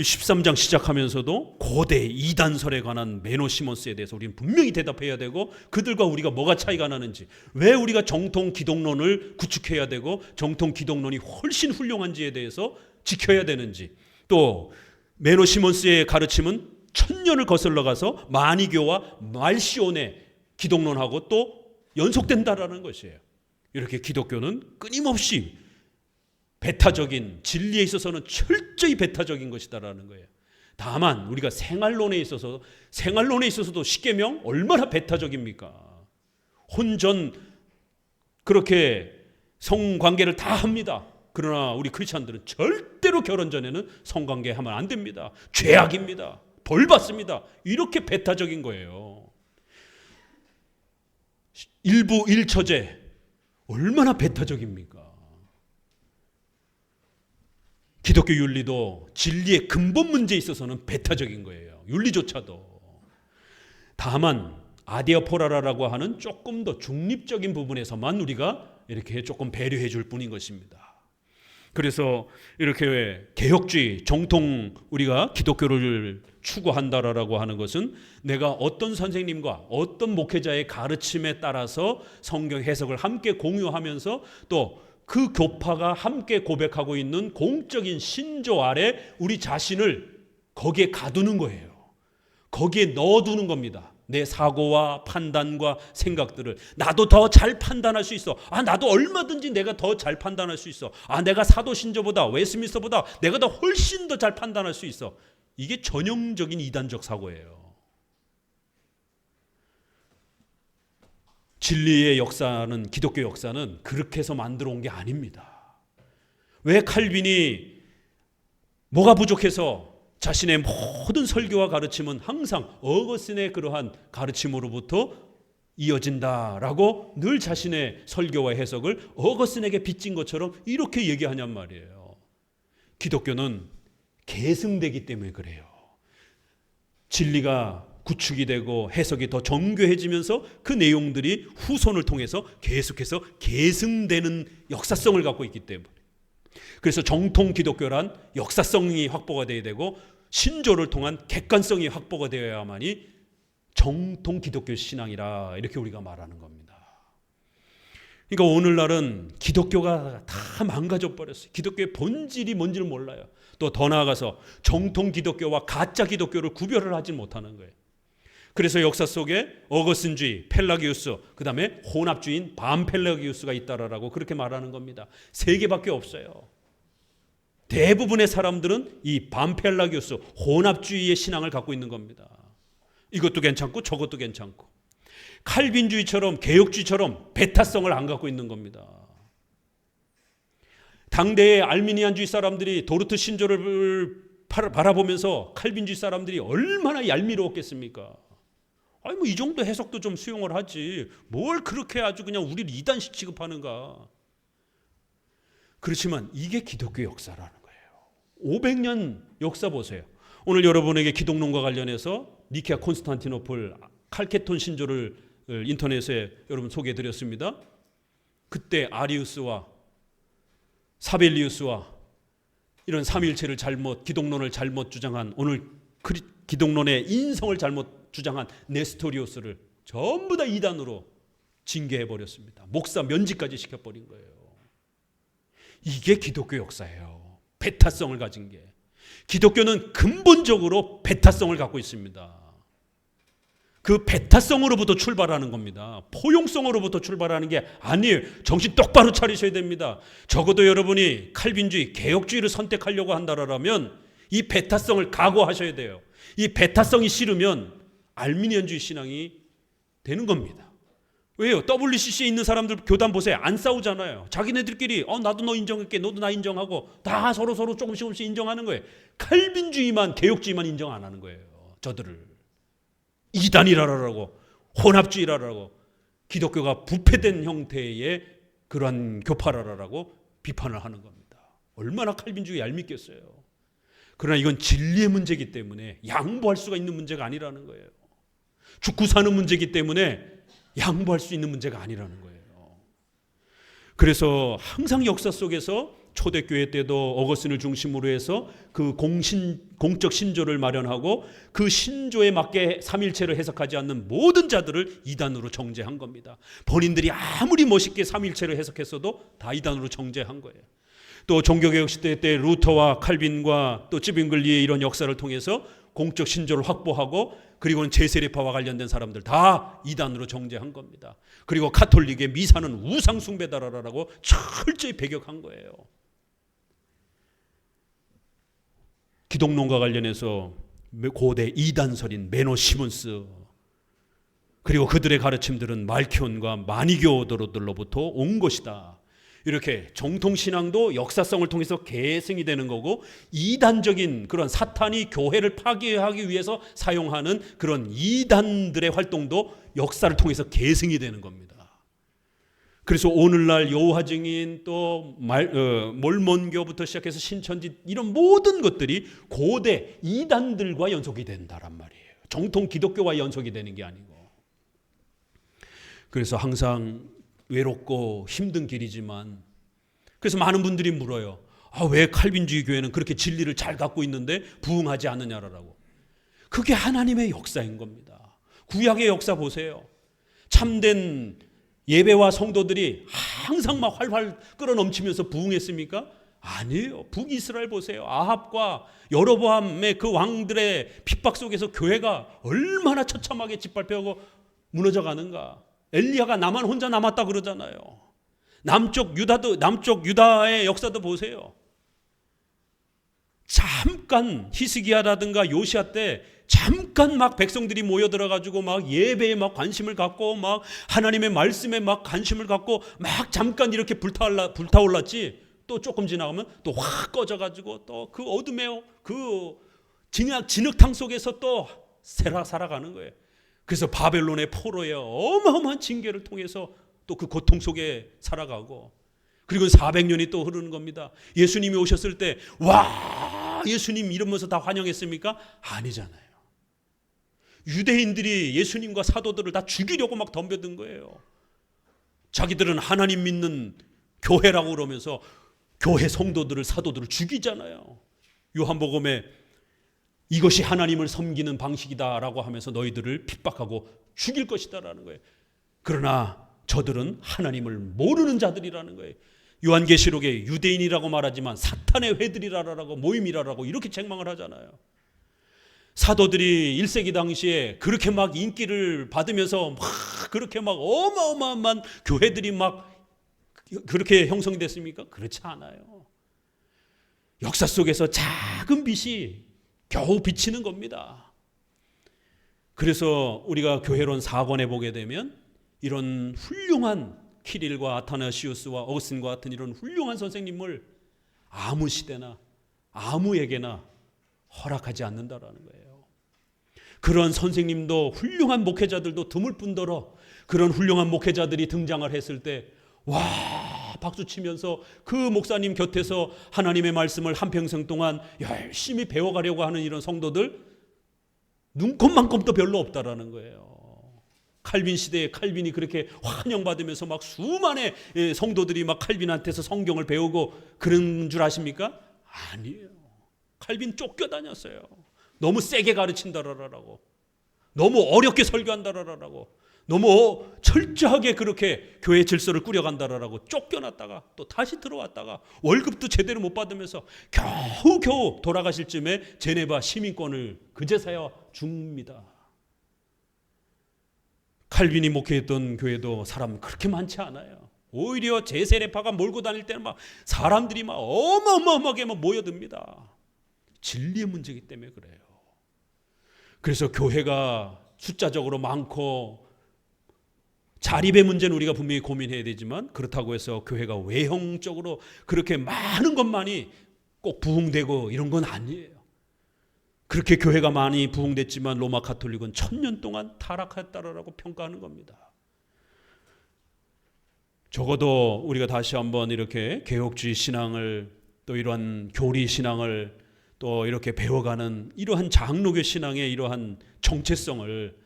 13장 시작하면서도 고대 이단설에 관한 매너 시몬스에 대해서 우리는 분명히 대답해야 되고, 그들과 우리가 뭐가 차이가 나는지, 왜 우리가 정통 기독론을 구축해야 되고 정통 기독론이 훨씬 훌륭한지에 대해서 지켜야 되는지, 또 매너 시몬스의 가르침은 천년을 거슬러 가서 마니교와 말시온의 기독론하고 또 연속된다라는 것이에요. 이렇게 기독교는 끊임없이 배타적인, 진리에 있어서는 철저히 배타적인 것이다라는 거예요. 다만 우리가 생활론에 있어서도 십계명 얼마나 배타적입니까? 혼전 그렇게 성관계를 다 합니다. 그러나 우리 크리스찬들은 절대로 결혼 전에는 성관계 하면 안 됩니다. 죄악입니다. 벌 받습니다. 이렇게 배타적인 거예요. 일부 일처제 얼마나 배타적입니까? 기독교 윤리도 진리의 근본 문제에 있어서는 배타적인 거예요. 윤리조차도. 다만 아디아포라라고 하는 조금 더 중립적인 부분에서만 우리가 이렇게 조금 배려해 줄 뿐인 것입니다. 그래서 이렇게 개혁주의, 정통 우리가 기독교를 추구한다라고 하는 것은 내가 어떤 선생님과 어떤 목회자의 가르침에 따라서 성경 해석을 함께 공유하면서 또 그 교파가 함께 고백하고 있는 공적인 신조 아래 우리 자신을 거기에 가두는 거예요. 거기에 넣어두는 겁니다. 내 사고와 판단과 생각들을 나도 더 잘 판단할 수 있어. 나도 얼마든지 내가 더 잘 판단할 수 있어. 내가 사도신조보다 웨스민스터보다 내가 더 훨씬 더 잘 판단할 수 있어. 이게 전형적인 이단적 사고예요. 진리의 역사는, 기독교 역사는 그렇게 해서 만들어 온 게 아닙니다. 왜 칼빈이 뭐가 부족해서 자신의 모든 설교와 가르침은 항상 어거스틴의 그러한 가르침으로부터 이어진다라고 늘 자신의 설교와 해석을 어거스틴에게 빚진 것처럼 이렇게 얘기하냔 말이에요. 기독교는 계승되기 때문에 그래요. 진리가 구축이 되고 해석이 더 정교해지면서 그 내용들이 후손을 통해서 계속해서 계승되는 역사성을 갖고 있기 때문에, 그래서 정통 기독교란 역사성이 확보가 되어야 되고 신조를 통한 객관성이 확보가 되어야만이 정통 기독교 신앙이라 이렇게 우리가 말하는 겁니다. 그러니까 오늘날은 기독교가 다 망가져 버렸어요. 기독교의 본질이 뭔지를 몰라요. 또 더 나아가서 정통 기독교와 가짜 기독교를 구별을 하지 못하는 거예요. 그래서 역사 속에 어거스틴주의, 펠라기우스, 그 다음에 혼합주의인 반펠라기우스가 있다라고 그렇게 말하는 겁니다. 세 개밖에 없어요. 대부분의 사람들은 이 반펠라기우스, 혼합주의의 신앙을 갖고 있는 겁니다. 이것도 괜찮고 저것도 괜찮고, 칼빈주의처럼 개혁주의처럼 배타성을 안 갖고 있는 겁니다. 당대의 알미니안주의 사람들이 도르트 신조를 바라보면서 칼빈주의 사람들이 얼마나 얄미워했겠습니까? 이 정도 해석도 좀 수용을 하지, 뭘 그렇게 아주 그냥 우리를 이단식 취급하는가. 그렇지만 이게 기독교 역사라는 거예요. 500년 역사 보세요. 오늘 여러분에게 기독론과 관련해서 니케아 콘스탄티노플 칼케톤 신조를 인터넷에 여러분 소개해 드렸습니다. 그때 아리우스와 사벨리우스와 이런 삼위일체를 기독론을 잘못 주장한, 오늘 기독론의 인성을 잘못 주장한 네스토리우스를 전부 다 이단으로 징계해 버렸습니다. 목사 면직까지 시켜버린 거예요. 이게 기독교 역사예요. 배타성을 가진 게. 기독교는 근본적으로 배타성을 갖고 있습니다. 그 배타성으로부터 출발하는 겁니다. 포용성으로부터 출발하는 게 아니에요. 정신 똑바로 차리셔야 됩니다. 적어도 여러분이 칼빈주의, 개혁주의를 선택하려고 한다라면 이 배타성을 각오하셔야 돼요. 이 배타성이 싫으면 알미니안주의 신앙이 되는 겁니다. 왜요? WCC에 있는 사람들 교단 보세요. 안 싸우잖아요. 자기네들끼리 나도 너 인정할게, 너도 나 인정하고 다 서로 조금씩 인정하는 거예요. 칼빈주의만, 개혁주의만 인정 안 하는 거예요. 저들을 이단이라라고, 혼합주의라라고, 기독교가 부패된 형태의 그러한 교파라라고 비판을 하는 겁니다. 얼마나 칼빈주의 얄밉겠어요. 그러나 이건 진리의 문제이기 때문에 양보할 수가 있는 문제가 아니라는 거예요. 죽고 사는 문제이기 때문에 양보할 수 있는 문제가 아니라는 거예요. 그래서 항상 역사 속에서 초대교회 때도 어거스틴을 중심으로 해서 그 공적 신조를 마련하고 그 신조에 맞게 삼일체를 해석하지 않는 모든 자들을 이단으로 정죄한 겁니다. 본인들이 아무리 멋있게 삼일체를 해석했어도 다 이단으로 정죄한 거예요. 또 종교개혁 시대 때 루터와 칼빈과 또 찌빙글리의 이런 역사를 통해서 공적 신조를 확보하고 그리고는 제세례파와 관련된 사람들 다 이단으로 정죄한 겁니다. 그리고 가톨릭의 미사는 우상 숭배다라고 철저히 배격한 거예요. 기독론과 관련해서 고대 이단설인 메노 시몬스 그리고 그들의 가르침들은 말키온과 마니교도로부터 온 것이다. 이렇게 정통신앙도 역사성을 통해서 계승이 되는 거고 이단적인 그런 사탄이 교회를 파괴하기 위해서 사용하는 그런 이단들의 활동도 역사를 통해서 계승이 되는 겁니다. 그래서 오늘날 여호와 증인 또 몰몬교부터 시작해서 신천지 이런 모든 것들이 고대 이단들과 연속이 된다란 말이에요. 정통 기독교와 연속이 되는 게 아니고. 그래서 항상 외롭고 힘든 길이지만 그래서 많은 분들이 물어요. 왜 칼빈주의 교회는 그렇게 진리를 잘 갖고 있는데 부흥하지 않느냐라고. 그게 하나님의 역사인 겁니다. 구약의 역사 보세요. 참된 예배와 성도들이 항상 막 활활 끌어넘치면서 부흥했습니까? 아니에요. 북이스라엘 보세요. 아합과 여로보암의 그 왕들의 핍박 속에서 교회가 얼마나 처참하게 짓밟혀고 무너져 가는가. 엘리야가 나만 혼자 남았다 그러잖아요. 남쪽 유다의 역사도 보세요. 잠깐 히스기야라든가 요시야 때 잠깐 막 백성들이 모여들어 가지고 막 예배에 막 관심을 갖고 막 하나님의 말씀에 막 관심을 갖고 막 잠깐 이렇게 불타올랐지. 또 조금 지나가면 또 확 꺼져 가지고 또 그 어둠에 그 진흙탕 속에서 또 살아가는 거예요. 그래서 바벨론의 포로의 어마어마한 징계를 통해서 또 그 고통 속에 살아가고 그리고 400년이 또 흐르는 겁니다. 예수님이 오셨을 때 와 예수님 이러면서 다 환영했습니까? 아니잖아요. 유대인들이 예수님과 사도들을 다 죽이려고 막 덤벼든 거예요. 자기들은 하나님 믿는 교회라고 그러면서 교회 성도들을 사도들을 죽이잖아요. 요한복음에 이것이 하나님을 섬기는 방식이다라고 하면서 너희들을 핍박하고 죽일 것이다라는 거예요. 그러나 저들은 하나님을 모르는 자들이라는 거예요. 요한계시록에 유대인이라고 말하지만 사탄의 회들이라라고 모임이라라고 이렇게 책망을 하잖아요. 사도들이 1세기 당시에 그렇게 막 인기를 받으면서 막 그렇게 막 어마어마한 교회들이 막 그렇게 형성이 됐습니까? 그렇지 않아요. 역사 속에서 작은 빛이 겨우 비치는 겁니다. 그래서 우리가 교회론 4권에 보게 되면 이런 훌륭한 키릴과 아타나시우스와 어거스틴과 같은 이런 훌륭한 선생님을 아무 시대나 아무에게나 허락하지 않는다라는 거예요. 그런 선생님도 훌륭한 목회자들도 드물 뿐더러 그런 훌륭한 목회자들이 등장을 했을 때 와 박수치면서 그 목사님 곁에서 하나님의 말씀을 한평생 동안 열심히 배워가려고 하는 이런 성도들 눈곱만큼도 별로 없다라는 거예요. 칼빈 시대에 칼빈이 그렇게 환영받으면서 막 수많은 성도들이 막 칼빈한테서 성경을 배우고 그런 줄 아십니까? 아니에요. 칼빈 쫓겨다녔어요. 너무 세게 가르친다라고, 너무 어렵게 설교한다라고, 너무 철저하게 그렇게 교회 질서를 꾸려간다라고 쫓겨났다가 또 다시 들어왔다가 월급도 제대로 못 받으면서 겨우 돌아가실 쯤에 제네바 시민권을 그제서야 줍니다. 칼빈이 목회했던 교회도 사람 그렇게 많지 않아요. 오히려 제세례파가 몰고 다닐 때는 막 사람들이 막 어마어마하게 막 모여듭니다. 진리의 문제이기 때문에 그래요. 그래서 교회가 숫자적으로 많고 자립의 문제는 우리가 분명히 고민해야 되지만 그렇다고 해서 교회가 외형적으로 그렇게 많은 것만이 꼭 부흥되고 이런 건 아니에요. 그렇게 교회가 많이 부흥됐지만 로마 가톨릭은 1000년 동안 타락했다라고 평가하는 겁니다. 적어도 우리가 다시 한번 이렇게 개혁주의 신앙을 또 이러한 교리 신앙을 또 이렇게 배워가는 이러한 장로교 신앙의 이러한 정체성을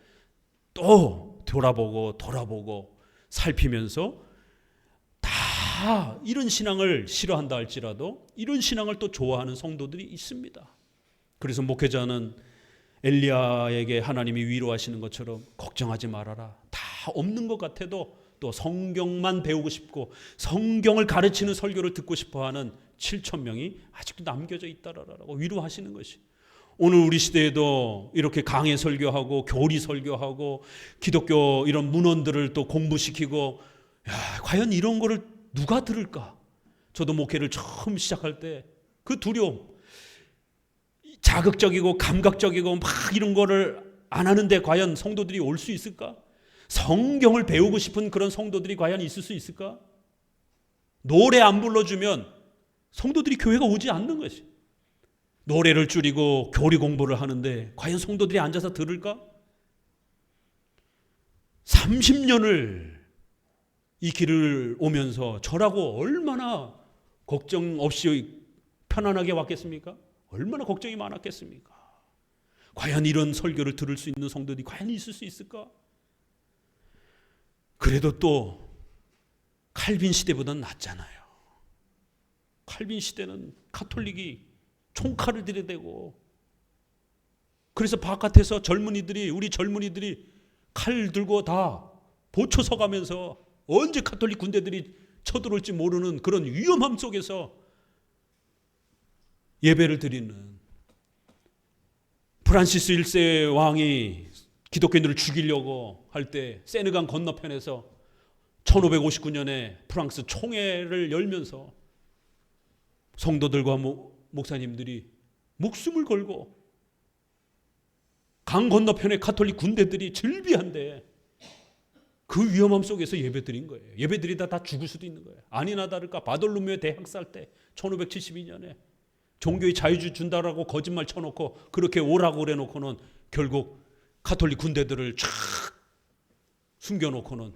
또 돌아보고 살피면서 다 다 이런 신앙을 싫어한다 할지라도 이런 신앙을 또 좋아하는 성도들이 있습니다. 그래서 목회자는 엘리야에게 하나님이 위로하시는 것처럼 걱정하지 말아라. 다 없는 것 같아도 또 성경만 배우고 싶고 성경을 가르치는 설교를 듣고 싶어하는 7천 명이 아직도 남겨져 있다라고 위로하시는 것이. 오늘 우리 시대에도 이렇게 강해 설교하고 교리 설교하고 기독교 이런 문헌들을 또 공부시키고, 과연 이런 거를 누가 들을까? 저도 목회를 처음 시작할 때 그 두려움, 자극적이고 감각적이고 막 이런 거를 안 하는데 과연 성도들이 올 수 있을까? 성경을 배우고 싶은 그런 성도들이 과연 있을 수 있을까? 노래 안 불러주면 성도들이 교회가 오지 않는 것이. 노래를 줄이고 교리 공부를 하는데 과연 성도들이 앉아서 들을까? 30년을 이 길을 오면서 저라고 얼마나 걱정 없이 편안하게 왔겠습니까? 얼마나 걱정이 많았겠습니까? 과연 이런 설교를 들을 수 있는 성도들이 과연 있을 수 있을까? 그래도 또 칼빈 시대보다는 낫잖아요. 칼빈 시대는 가톨릭이 총칼을 들이대고, 그래서 바깥에서 우리 젊은이들이 칼 들고 다 보초 서가면서 언제 가톨릭 군대들이 쳐들어올지 모르는 그런 위험함 속에서 예배를 드리는, 프란시스 1세 왕이 기독교인들을 죽이려고 할 때 세느강 건너편에서 1559년에 프랑스 총회를 열면서 성도들과 목사님들이 목숨을 걸고 강 건너편에 가톨릭 군대들이 즐비한데 그 위험함 속에서 예배드린 거예요. 예배드리다 다 죽을 수도 있는 거예요. 아니나 다를까 바돌로메오 대학살 때 1572년에 종교의 자유주의 준다라고 거짓말 쳐놓고 그렇게 오라고 그래놓고는 결국 가톨릭 군대들을 쫙 숨겨놓고는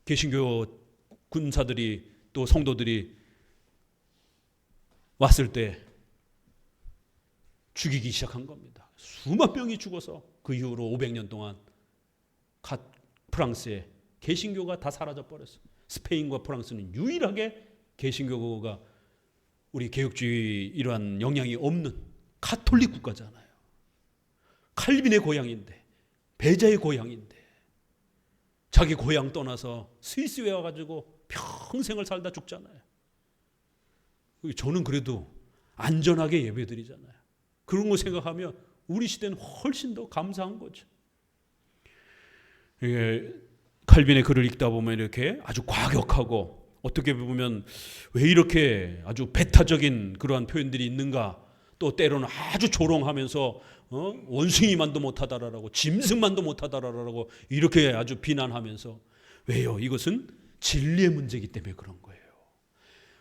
개신교 군사들이 또 성도들이 왔을 때 죽이기 시작한 겁니다. 수만 명이 죽어서 그 이후로 500년 동안 프랑스에 개신교가 다 사라져 버렸어요. 스페인과 프랑스는 유일하게 개신교가 우리 개혁주의 이러한 영향이 없는 가톨릭 국가잖아요. 칼빈의 고향인데, 베자의 고향인데 자기 고향 떠나서 스위스에 와가지고 평생을 살다 죽잖아요. 저는 그래도 안전하게 예배드리잖아요. 그런 거 생각하면 우리 시대는 훨씬 더 감사한 거죠. 칼빈의 글을 읽다 보면 이렇게 아주 과격하고 어떻게 보면 왜 이렇게 아주 배타적인 그러한 표현들이 있는가, 또 때로는 아주 조롱하면서 원숭이만도 못하다라고 짐승만도 못하다라고 이렇게 아주 비난하면서, 왜요? 이것은 진리의 문제이기 때문에 그런 거예요.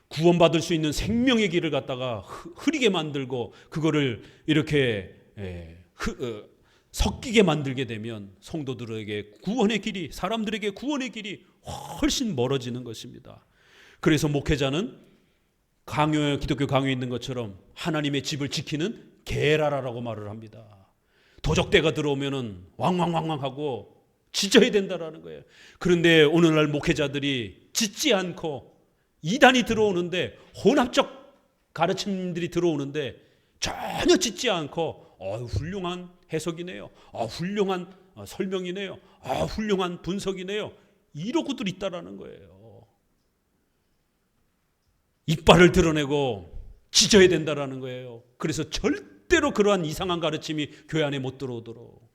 구원받을 수 있는 생명의 길을 갖다가 흐리게 만들고 그거를 이렇게 섞이게 만들게 되면 성도들에게 구원의 길이, 사람들에게 구원의 길이 훨씬 멀어지는 것입니다. 그래서 목회자는 기독교 강요에 있는 것처럼 하나님의 집을 지키는 게라라라고 말을 합니다. 도적대가 들어오면은 왕왕왕왕하고 짖어야 된다라는 거예요. 그런데 오늘날 목회자들이 짖지 않고 이단이 들어오는데, 혼합적 가르침들이 들어오는데 전혀 짖지 않고 훌륭한 해석이네요. 훌륭한 설명이네요. 훌륭한 분석이네요. 이러고들 있다라는 거예요. 이빨을 드러내고 짖어야 된다라는 거예요. 그래서 절대로 그러한 이상한 가르침이 교회 안에 못 들어오도록.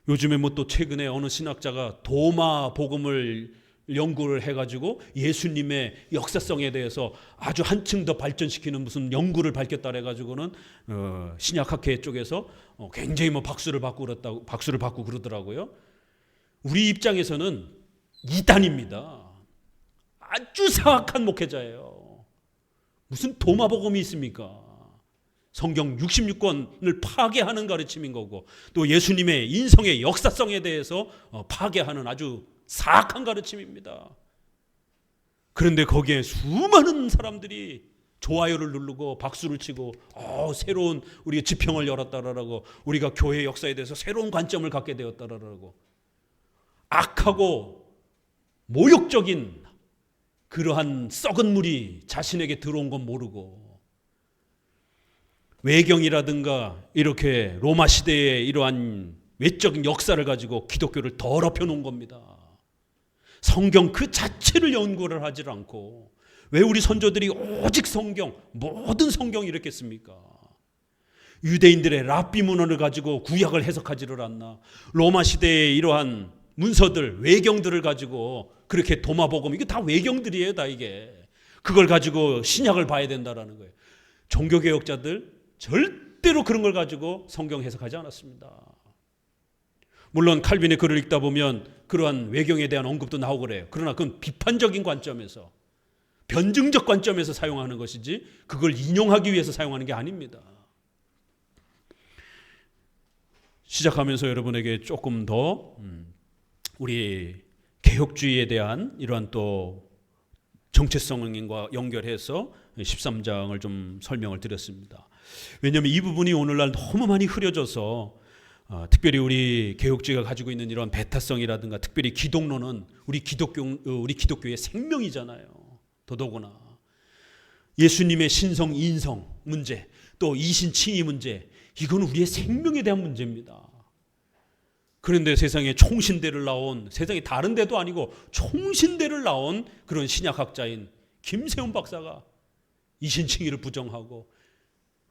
요즘에 또 최근에 어느 신학자가 도마 복음을 연구를 해가지고 예수님의 역사성에 대해서 아주 한층 더 발전시키는 무슨 연구를 밝혔다 해가지고는 신약학회 쪽에서 굉장히 박수를 받고 그러더라고요. 우리 입장에서는 이단입니다. 아주 사악한 목회자예요. 무슨 도마복음이 있습니까? 성경 66권을 파괴하는 가르침인 거고, 또 예수님의 인성의 역사성에 대해서 파괴하는 아주 사악한 가르침입니다. 그런데 거기에 수많은 사람들이 좋아요를 누르고 박수를 치고 새로운 우리의 지평을 열었다라고, 우리가 교회 역사에 대해서 새로운 관점을 갖게 되었다라고, 악하고 모욕적인 그러한 썩은 물이 자신에게 들어온 건 모르고 외경이라든가 이렇게 로마 시대의 이러한 외적인 역사를 가지고 기독교를 더럽혀 놓은 겁니다. 성경 그 자체를 연구를 하지 않고 왜 우리 선조들이 오직 성경, 모든 성경이 이랬겠습니까? 유대인들의 랍비 문헌을 가지고 구약을 해석하지를 않나. 로마 시대의 이러한 문서들, 외경들을 가지고 그렇게 도마복음, 이게 다 외경들이에요, 다 이게. 그걸 가지고 신약을 봐야 된다라는 거예요. 종교개혁자들 절대로 그런 걸 가지고 성경 해석하지 않았습니다. 물론 칼빈의 글을 읽다 보면 그러한 외경에 대한 언급도 나오고 그래요. 그러나 그건 비판적인 관점에서, 변증적 관점에서 사용하는 것이지 그걸 인용하기 위해서 사용하는 게 아닙니다. 시작하면서 여러분에게 조금 더 우리 개혁주의에 대한 이러한 또 정체성과 연결해서 13장을 좀 설명을 드렸습니다. 왜냐하면 이 부분이 오늘날 너무 많이 흐려져서 특별히 우리 개혁주의가 가지고 있는 이런 배타성이라든가 특별히 기독론은 우리 기독교의 생명이잖아요. 더더구나 예수님의 신성 인성 문제, 또 이신칭의 문제, 이건 우리의 생명에 대한 문제입니다. 그런데 세상에 총신대를 나온, 세상에 다른 데도 아니고 총신대를 나온 그런 신약학자인 김세훈 박사가 이신칭의를 부정하고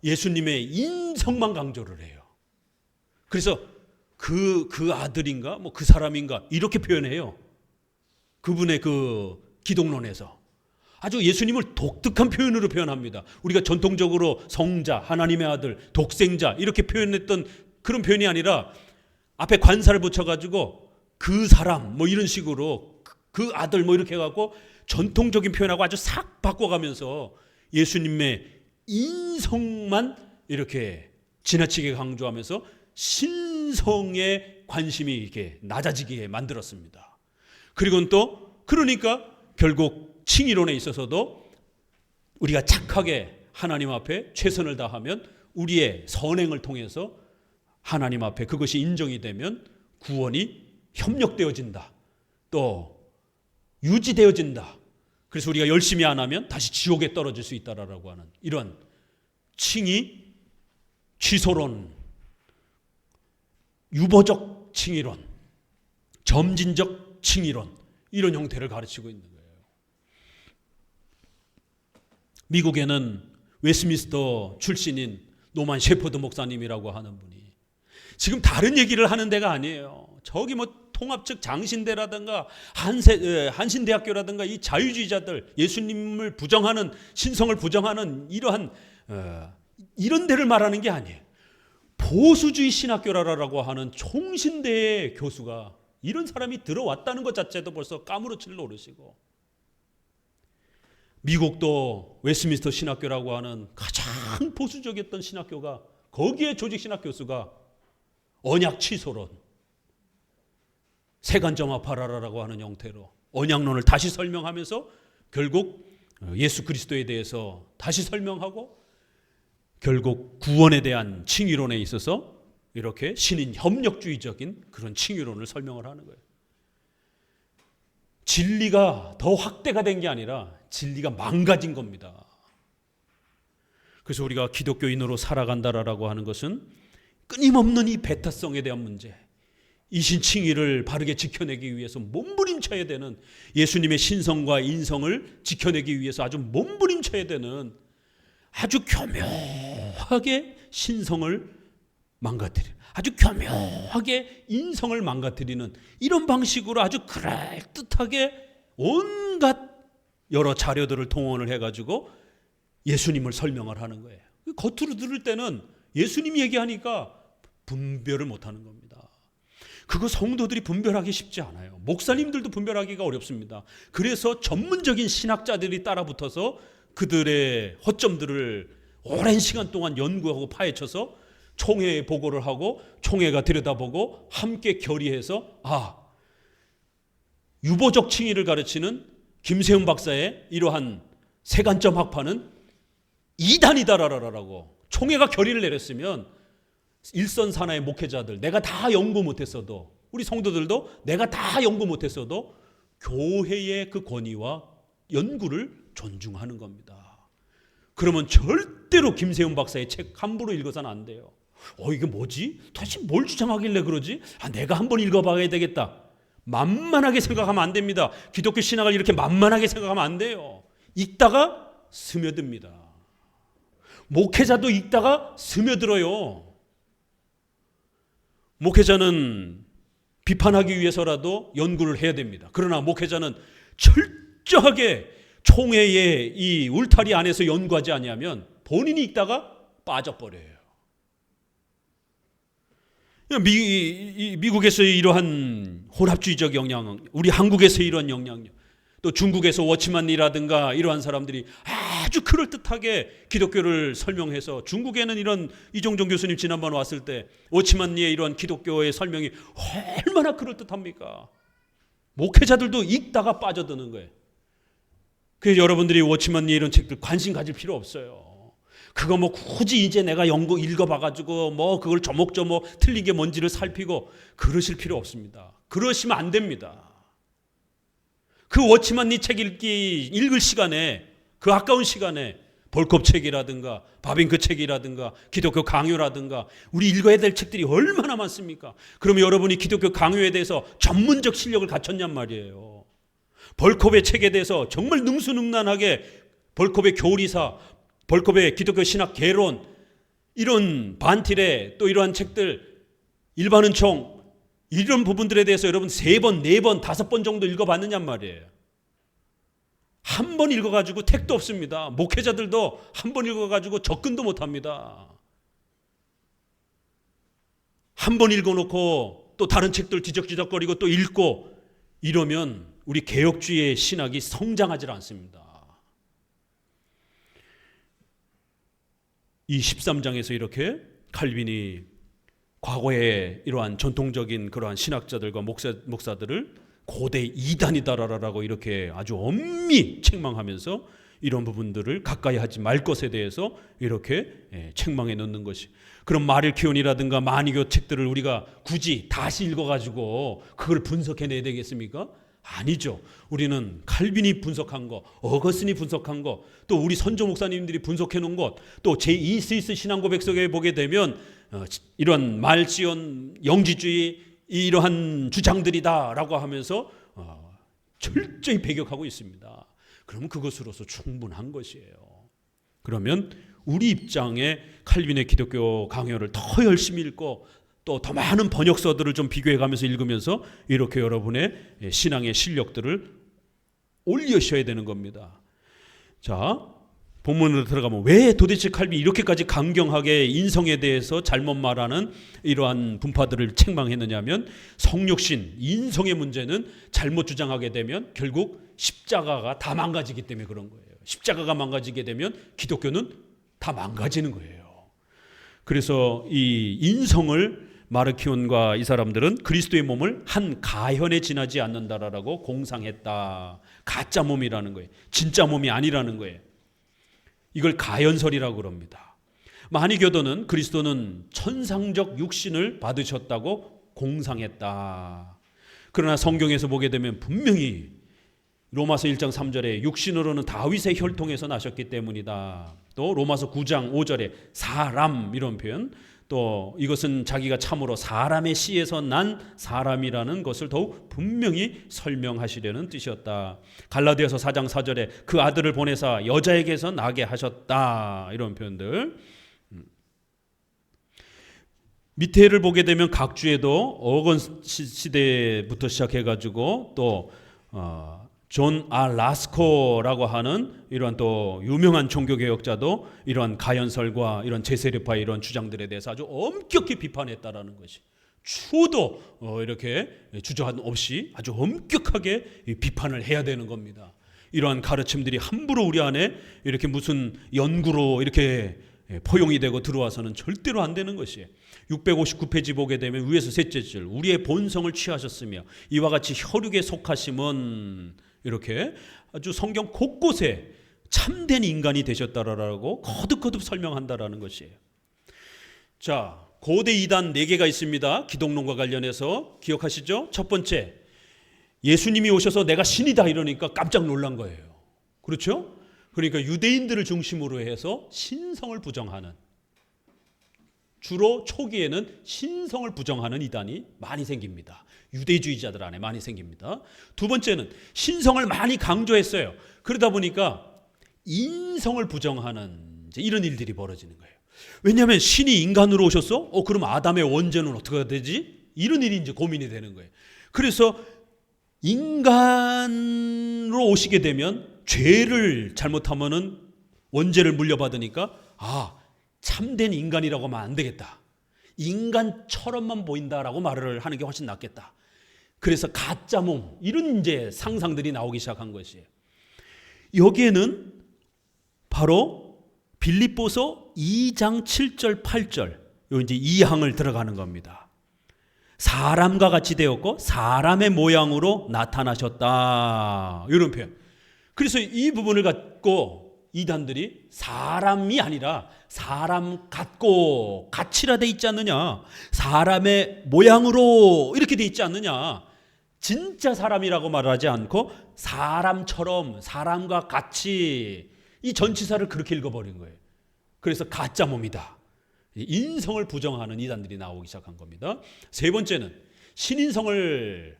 예수님의 인성만 강조를 해요. 그래서 그 아들인가 뭐 그 사람인가 이렇게 표현해요. 그분의 그 기독론에서 아주 예수님을 독특한 표현으로 표현합니다. 우리가 전통적으로 성자, 하나님의 아들, 독생자 이렇게 표현했던 그런 표현이 아니라 앞에 관사를 붙여가지고 그 사람 뭐 이런 식으로 그 아들 뭐 이렇게 해갖고 전통적인 표현하고 아주 싹 바꿔가면서 예수님의 인성만 이렇게 지나치게 강조하면서 신성의 관심이 이렇게 낮아지게 만들었습니다. 그리고 또 그러니까 결국 칭의론에 있어서도 우리가 착하게 하나님 앞에 최선을 다하면 우리의 선행을 통해서 하나님 앞에 그것이 인정이 되면 구원이 협력되어진다. 또 유지되어진다. 그래서 우리가 열심히 안 하면 다시 지옥에 떨어질 수 있다라고 하는 이런 칭의, 취소론, 유보적 칭의론, 점진적 칭의론 이런 형태를 가르치고 있는 거예요. 미국에는 웨스민스터 출신인 노만 셰퍼드 목사님이라고 하는 분이 지금 다른 얘기를 하는 데가 아니에요. 저기 뭐 통합 측 장신대라든가 한신대학교라든가 이 자유주의자들 예수님을 부정하는 신성을 부정하는 이러한 이런 데를 말하는 게 아니에요. 보수주의 신학교라고 하는 총신대의 교수가 이런 사람이 들어왔다는 것 자체도 벌써 까무러칠 노릇이고 미국도 웨스민스터 신학교라고 하는 가장 보수적이었던 신학교가 거기에 조직 신학 교수가 언약 취소론, 세간점합하라라고 하는 형태로 언약론을 다시 설명하면서 결국 예수 그리스도에 대해서 다시 설명하고 결국 구원에 대한 칭의론에 있어서 이렇게 신인 협력주의적인 그런 칭의론을 설명을 하는 거예요. 진리가 더 확대가 된 게 아니라 진리가 망가진 겁니다. 그래서 우리가 기독교인으로 살아간다라고 하는 것은 끊임없는 이 배타성에 대한 문제, 이신칭의를 바르게 지켜내기 위해서 몸부림쳐야 되는, 예수님의 신성과 인성을 지켜내기 위해서 아주 몸부림쳐야 되는, 아주 교묘하게 신성을 망가뜨리는, 아주 교묘하게 인성을 망가뜨리는 이런 방식으로 아주 그럴듯하게 온갖 여러 자료들을 동원을 해가지고 예수님을 설명을 하는 거예요. 겉으로 들을 때는 예수님 얘기하니까 분별을 못하는 겁니다. 그거 성도들이 분별하기 쉽지 않아요. 목사님들도 분별하기가 어렵습니다. 그래서 전문적인 신학자들이 따라붙어서 그들의 허점들을 오랜 시간 동안 연구하고 파헤쳐서 총회에 보고를 하고 총회가 들여다보고 함께 결의해서 유보적 칭의를 가르치는 김세훈 박사의 이러한 세간점 학파는 이단이다라고 총회가 결의를 내렸으면 일선 산하의 목회자들, 내가 다 연구 못했어도, 우리 성도들도 내가 다 연구 못했어도 교회의 그 권위와 연구를 존중하는 겁니다. 그러면 절대로 김세훈 박사의 책 함부로 읽어서는 안 돼요. 이게 뭐지? 도대체 뭘 주장하길래 그러지? 내가 한번 읽어봐야 되겠다. 만만하게 생각하면 안 됩니다. 기독교 신학을 이렇게 만만하게 생각하면 안 돼요. 읽다가 스며듭니다. 목회자도 읽다가 스며들어요. 목회자는 비판하기 위해서라도 연구를 해야 됩니다. 그러나 목회자는 철저하게 총회의 이 울타리 안에서 연구하지 않으면 본인이 읽다가 빠져버려요. 미국에서의 이러한 혼합주의적 영향, 우리 한국에서의 이러한 영향력, 또 중국에서 워치만리라든가 이러한 사람들이 아주 그럴듯하게 기독교를 설명해서, 중국에는 이런 이종종 교수님 지난번 왔을 때 워치만리의 이러한 기독교의 설명이 얼마나 그럴듯합니까? 목회자들도 읽다가 빠져드는 거예요. 그래서 여러분들이 워치만리 이런 책들 관심 가질 필요 없어요. 그거 굳이 이제 내가 읽어봐가지고 그걸 조목조목 틀린 게 뭔지를 살피고 그러실 필요 없습니다. 그러시면 안 됩니다. 그 워치만리 책 읽을 시간에, 그 아까운 시간에 볼컵 책이라든가 바빙크 책이라든가 기독교 강요라든가 우리 읽어야 될 책들이 얼마나 많습니까? 그러면 여러분이 기독교 강요에 대해서 전문적 실력을 갖췄냔 말이에요. 볼컵의 책에 대해서 정말 능수능란하게 볼컵의 교리사, 볼컵의 기독교 신학 개론, 이런 반틸의 또 이러한 책들, 일반은총, 이런 부분들에 대해서 여러분 3번, 4번, 5번 정도 읽어봤느냔 말이에요. 한 번 읽어가지고 택도 없습니다. 목회자들도 한 번 읽어가지고 접근도 못합니다. 한 번 읽어놓고 또 다른 책들 뒤적뒤적거리고 또 읽고 이러면 우리 개혁주의의 신학이 성장하지 않습니다. 이 13장에서 이렇게 칼빈이 과거의 이러한 전통적인 그러한 신학자들과 목사들을 고대 이단이다라고 이렇게 아주 엄히 책망하면서 이런 부분들을 가까이 하지 말 것에 대해서 이렇게 책망해 놓는 것이. 그럼 마릴키온이라든가 마니교 책들을 우리가 굳이 다시 읽어가지고 그걸 분석해내야 되겠습니까? 아니죠. 우리는 칼빈이 분석한 거, 어거스틴이 분석한 거, 또 우리 선조 목사님들이 분석해 놓은 것, 또 제2 스위스 신앙고백서에 보게 되면 이런 말지연 영지주의 이러한 주장들이다라고 하면서 철저히 배격하고 있습니다. 그러면 그것으로서 충분한 것이에요. 그러면 우리 입장에 칼빈의 기독교 강요를 더 열심히 읽고 또 더 많은 번역서들을 좀 비교해가면서 읽으면서 이렇게 여러분의 신앙의 실력들을 올리셔야 되는 겁니다. 자, 본문으로 들어가면 왜 도대체 칼빈이 이렇게까지 강경하게 인성에 대해서 잘못 말하는 이러한 분파들을 책망했느냐 하면, 성육신, 인성의 문제는 잘못 주장하게 되면 결국 십자가가 다 망가지기 때문에 그런 거예요. 십자가가 망가지게 되면 기독교는 다 망가지는 거예요. 그래서 이 인성을 마르키온과 이 사람들은 그리스도의 몸을 한 가현에 지나지 않는다라고 공상했다. 가짜 몸이라는 거예요. 진짜 몸이 아니라는 거예요. 이걸 가현설이라고 그럽니다. 마니교도는 그리스도는 천상적 육신을 받으셨다고 공상했다. 그러나 성경에서 보게 되면 분명히 로마서 1장 3절에 육신으로는 다윗의 혈통에서 나셨기 때문이다. 또 로마서 9장 5절에 사람 이런 표현, 또 이것은 자기가 참으로 사람의 씨에서 난 사람이라는 것을 더욱 분명히 설명하시려는 뜻이었다. 갈라디아서 4장 4절에 그 아들을 보내사 여자에게서 나게 하셨다. 이런 표현들. 밑에를 보게 되면 각주에도 어건 시대부터 시작해가지고 또 존 라스코라고 하는 이러한 또 유명한 종교개혁자도 이러한 가현설과 이런 제세례파의 이런 주장들에 대해서 아주 엄격히 비판했다라는 것이, 추도 이렇게 주저함 없이 아주 엄격하게 비판을 해야 되는 겁니다. 이러한 가르침들이 함부로 우리 안에 이렇게 무슨 연구로 이렇게 포용이 되고 들어와서는 절대로 안 되는 것이에요. 659페이지 보게 되면 위에서 셋째 줄, 우리의 본성을 취하셨으며 이와 같이 혈육에 속하심은, 이렇게 아주 성경 곳곳에 참된 인간이 되셨다라고 거듭거듭 설명한다라는 것이에요. 자, 고대 이단 4개가 있습니다. 기독론과 관련해서 기억하시죠? 첫 번째, 예수님이 오셔서 내가 신이다 이러니까 깜짝 놀란 거예요. 그렇죠? 그러니까 유대인들을 중심으로 해서 신성을 부정하는, 주로 초기에는 신성을 부정하는 이단이 많이 생깁니다. 유대주의자들 안에 많이 생깁니다. 두 번째는 신성을 많이 강조했어요. 그러다 보니까 인성을 부정하는 이런 일들이 벌어지는 거예요. 왜냐하면 신이 인간으로 오셨어? 그럼 아담의 원죄는 어떻게 되지? 이런 일이 이제 고민이 되는 거예요. 그래서 인간으로 오시게 되면 죄를 잘못하면은 원죄를 물려받으니까 참된 인간이라고 하면 안 되겠다. 인간처럼만 보인다라고 말을 하는 게 훨씬 낫겠다. 그래서 가짜 몸, 이런 이제 상상들이 나오기 시작한 것이에요. 여기에는 바로 빌립보서 2장 7절 8절 요 이제 2항을 들어가는 겁니다. 사람과 같이 되었고 사람의 모양으로 나타나셨다. 이런 표현. 그래서 이 부분을 갖고 이단들이 사람이 아니라 사람 같고 같이라 돼 있지 않느냐, 사람의 모양으로 이렇게 돼 있지 않느냐, 진짜 사람이라고 말하지 않고 사람처럼, 사람과 같이, 이 전치사를 그렇게 읽어버린 거예요. 그래서 가짜 몸이다. 인성을 부정하는 이단들이 나오기 시작한 겁니다. 세 번째는 신인성을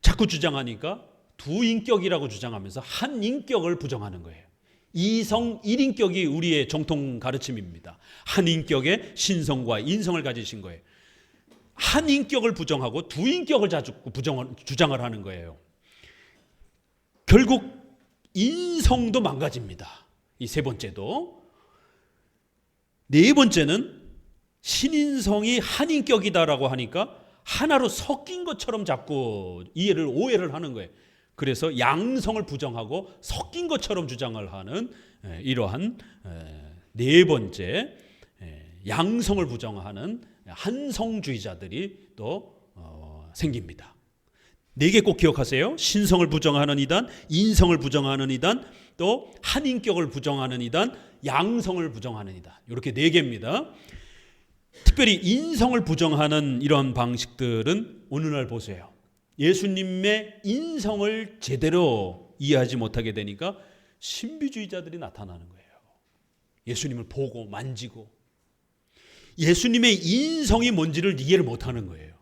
자꾸 주장하니까 두 인격이라고 주장하면서 한 인격을 부정하는 거예요. 이성 1인격이 우리의 정통 가르침입니다. 한 인격의 신성과 인성을 가지신 거예요. 한 인격을 부정하고 두 인격을 자꾸 주장을 하는 거예요. 결국 인성도 망가집니다. 이 세 번째도. 네 번째는 신인성이 한 인격이다라고 하니까 하나로 섞인 것처럼 자꾸 오해를 하는 거예요. 그래서 양성을 부정하고 섞인 것처럼 주장을 하는 이러한 네 번째 양성을 부정하는 한성주의자들이 또 생깁니다. 네 개 꼭 기억하세요. 신성을 부정하는 이단, 인성을 부정하는 이단, 또 한인격을 부정하는 이단, 양성을 부정하는 이단. 이렇게 네 개입니다. 특별히 인성을 부정하는 이런 방식들은 오늘날 보세요. 예수님의 인성을 제대로 이해하지 못하게 되니까 신비주의자들이 나타나는 거예요. 예수님을 보고 만지고 예수님의 인성이 뭔지를 이해를 못하는 거예요.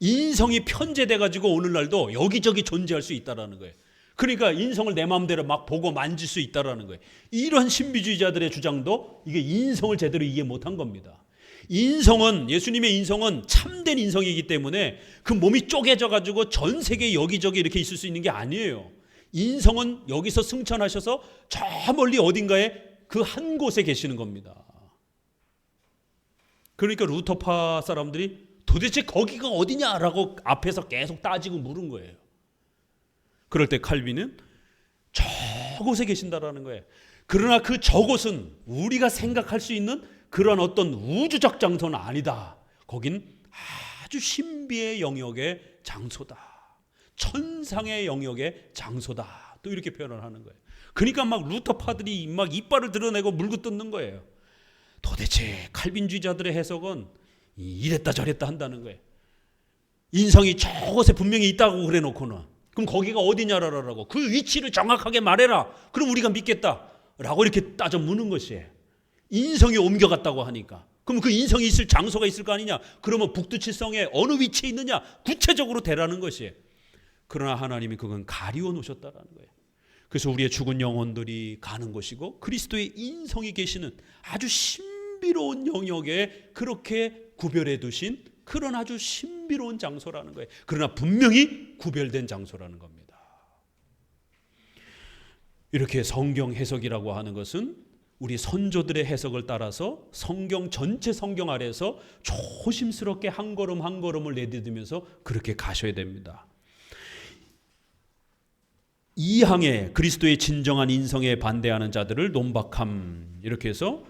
인성이 편제돼 가지고 오늘날도 여기저기 존재할 수 있다라는 거예요. 그러니까 인성을 내 마음대로 막 보고 만질 수 있다라는 거예요. 이런 신비주의자들의 주장도 이게 인성을 제대로 이해 못한 겁니다. 예수님의 인성은 참된 인성이기 때문에 그 몸이 쪼개져 가지고 전 세계 여기저기 이렇게 있을 수 있는 게 아니에요. 인성은 여기서 승천하셔서 저 멀리 어딘가에 그 한 곳에 계시는 겁니다. 그러니까 루터파 사람들이 도대체 거기가 어디냐라고 앞에서 계속 따지고 물은 거예요. 그럴 때 칼빈은 저곳에 계신다라는 거예요. 그러나 그 저곳은 우리가 생각할 수 있는 그런 어떤 우주적 장소는 아니다. 거긴 아주 신비의 영역의 장소다. 천상의 영역의 장소다. 또 이렇게 표현을 하는 거예요. 그러니까 막 루터파들이 막 이빨을 드러내고 물고 뜯는 거예요. 도대체 칼빈주의자들의 해석은 이랬다 저랬다 한다는 거예요. 인성이 저곳에 분명히 있다고 그래 놓고는 그럼 거기가 어디냐라고 그 위치를 정확하게 말해라. 그럼 우리가 믿겠다. 라고 이렇게 따져 묻는 것이에요. 인성이 옮겨갔다고 하니까. 그럼 그 인성이 있을 장소가 있을 거 아니냐. 그러면 북두칠성에 어느 위치에 있느냐. 구체적으로 대라는 것이에요. 그러나 하나님이 그건 가리워 놓으셨다라는 거예요. 그래서 우리의 죽은 영혼들이 가는 곳이고 그리스도의 인성이 계시는 아주 신비로운 영역에 그렇게 구별해 두신 그런 아주 신비로운 장소라는 거예요. 그러나 분명히 구별된 장소라는 겁니다. 이렇게 성경 해석이라고 하는 것은 우리 선조들의 해석을 따라서 성경 전체 성경 아래에서 조심스럽게 한 걸음 한 걸음을 내디디면서 그렇게 가셔야 됩니다. 이 항에 그리스도의 진정한 인성에 반대하는 자들을 논박함. 이렇게 해서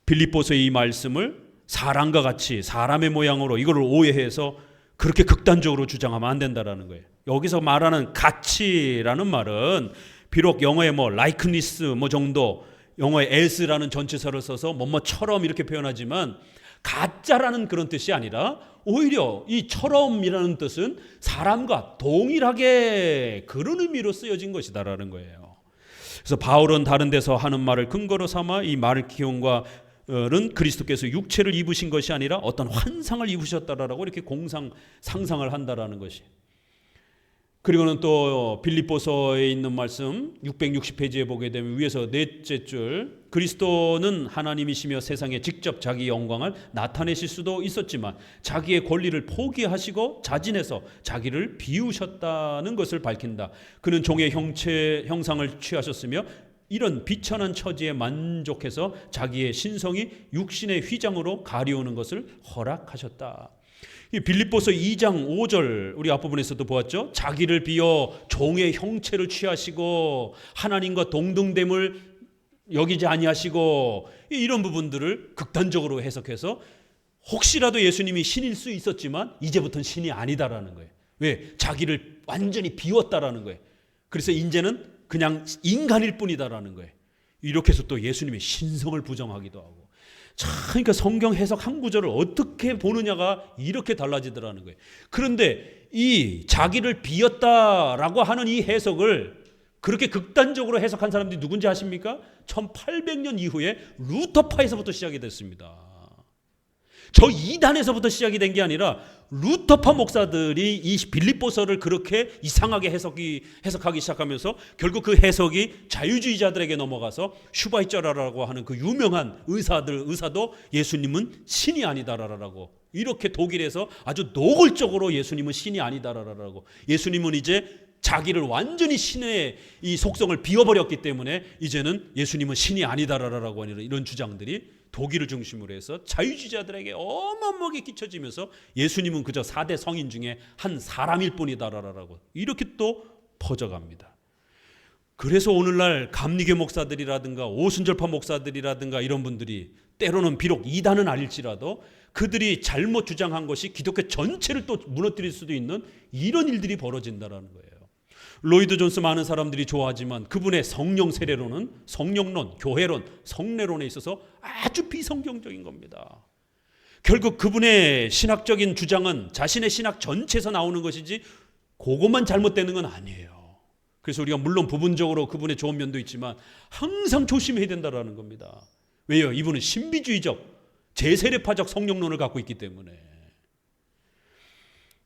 빌립보서의 이 말씀을 사람과 같이 사람의 모양으로 이걸 오해해서 그렇게 극단적으로 주장하면 안 된다라는 거예요. 여기서 말하는 같이라는 말은 비록 영어에 likeness 정도 영어에 as라는 전치사를 써서 뭐뭐처럼 이렇게 표현하지만 가짜라는 그런 뜻이 아니라 오히려 이 처럼이라는 뜻은 사람과 동일하게 그런 의미로 쓰여진 것이다라는 거예요. 그래서 바울은 다른 데서 하는 말을 근거로 삼아 이 마르키온과 은 그리스도께서 육체를 입으신 것이 아니라 어떤 환상을 입으셨다라고 이렇게 상상을 한다라는 것이. 그리고는 또 빌립보서에 있는 말씀 660페이지에 보게 되면 위에서 넷째 줄, 그리스도는 하나님이시며 세상에 직접 자기 영광을 나타내실 수도 있었지만 자기의 권리를 포기하시고 자진해서 자기를 비우셨다는 것을 밝힌다. 그는 종의 형상을 취하셨으며 이런 비천한 처지에 만족해서 자기의 신성이 육신의 휘장으로 가려우는 것을 허락하셨다. 이 빌립보서 2장 5절 우리 앞부분에서도 보았죠. 자기를 비어 종의 형체를 취하시고 하나님과 동등됨을 여기지 아니하시고, 이런 부분들을 극단적으로 해석해서 혹시라도 예수님이 신일 수 있었지만 이제부터는 신이 아니다라는 거예요. 왜? 자기를 완전히 비웠다라는 거예요. 그래서 이제는 그냥 인간일 뿐이다라는 거예요. 이렇게 해서 또 예수님의 신성을 부정하기도 하고. 참, 그러니까 성경 해석 한 구절을 어떻게 보느냐가 이렇게 달라지더라는 거예요. 그런데 이 자기를 비웠다라고 하는 이 해석을 그렇게 극단적으로 해석한 사람들이 누군지 아십니까? 1800년 이후에 루터파에서부터 시작이 됐습니다. 저 이단에서부터 시작이 된 게 아니라 루터파 목사들이 이 빌립보서를 그렇게 이상하게 해석하기 시작하면서 결국 그 해석이 자유주의자들에게 넘어가서 슈바이처라라고 하는 그 유명한 의사도 예수님은 신이 아니다라라고 이렇게 독일에서 아주 노골적으로 예수님은 신이 아니다라라고, 예수님은 이제 자기를 완전히 신의 이 속성을 비워버렸기 때문에 이제는 예수님은 신이 아니다라라고 하는 이런 주장들이 독일을 중심으로 해서 자유주의자들에게 어마어마하게 끼쳐지면서 예수님은 그저 4대 성인 중에 한 사람일 뿐이다라고 이렇게 또 퍼져갑니다. 그래서 오늘날 감리교 목사들이라든가 오순절파 목사들이라든가 이런 분들이 때로는 비록 이단은 아닐지라도 그들이 잘못 주장한 것이 기독교 전체를 또 무너뜨릴 수도 있는 이런 일들이 벌어진다는 거예요. 로이드 존스 많은 사람들이 좋아하지만 그분의 성령 세례론은 성령론, 교회론, 성례론에 있어서 아주 비성경적인 겁니다. 결국 그분의 신학적인 주장은 자신의 신학 전체에서 나오는 것이지 그것만 잘못되는 건 아니에요. 그래서 우리가 물론 부분적으로 그분의 좋은 면도 있지만 항상 조심해야 된다는 겁니다. 왜요? 이분은 신비주의적, 제세례파적 성령론을 갖고 있기 때문에.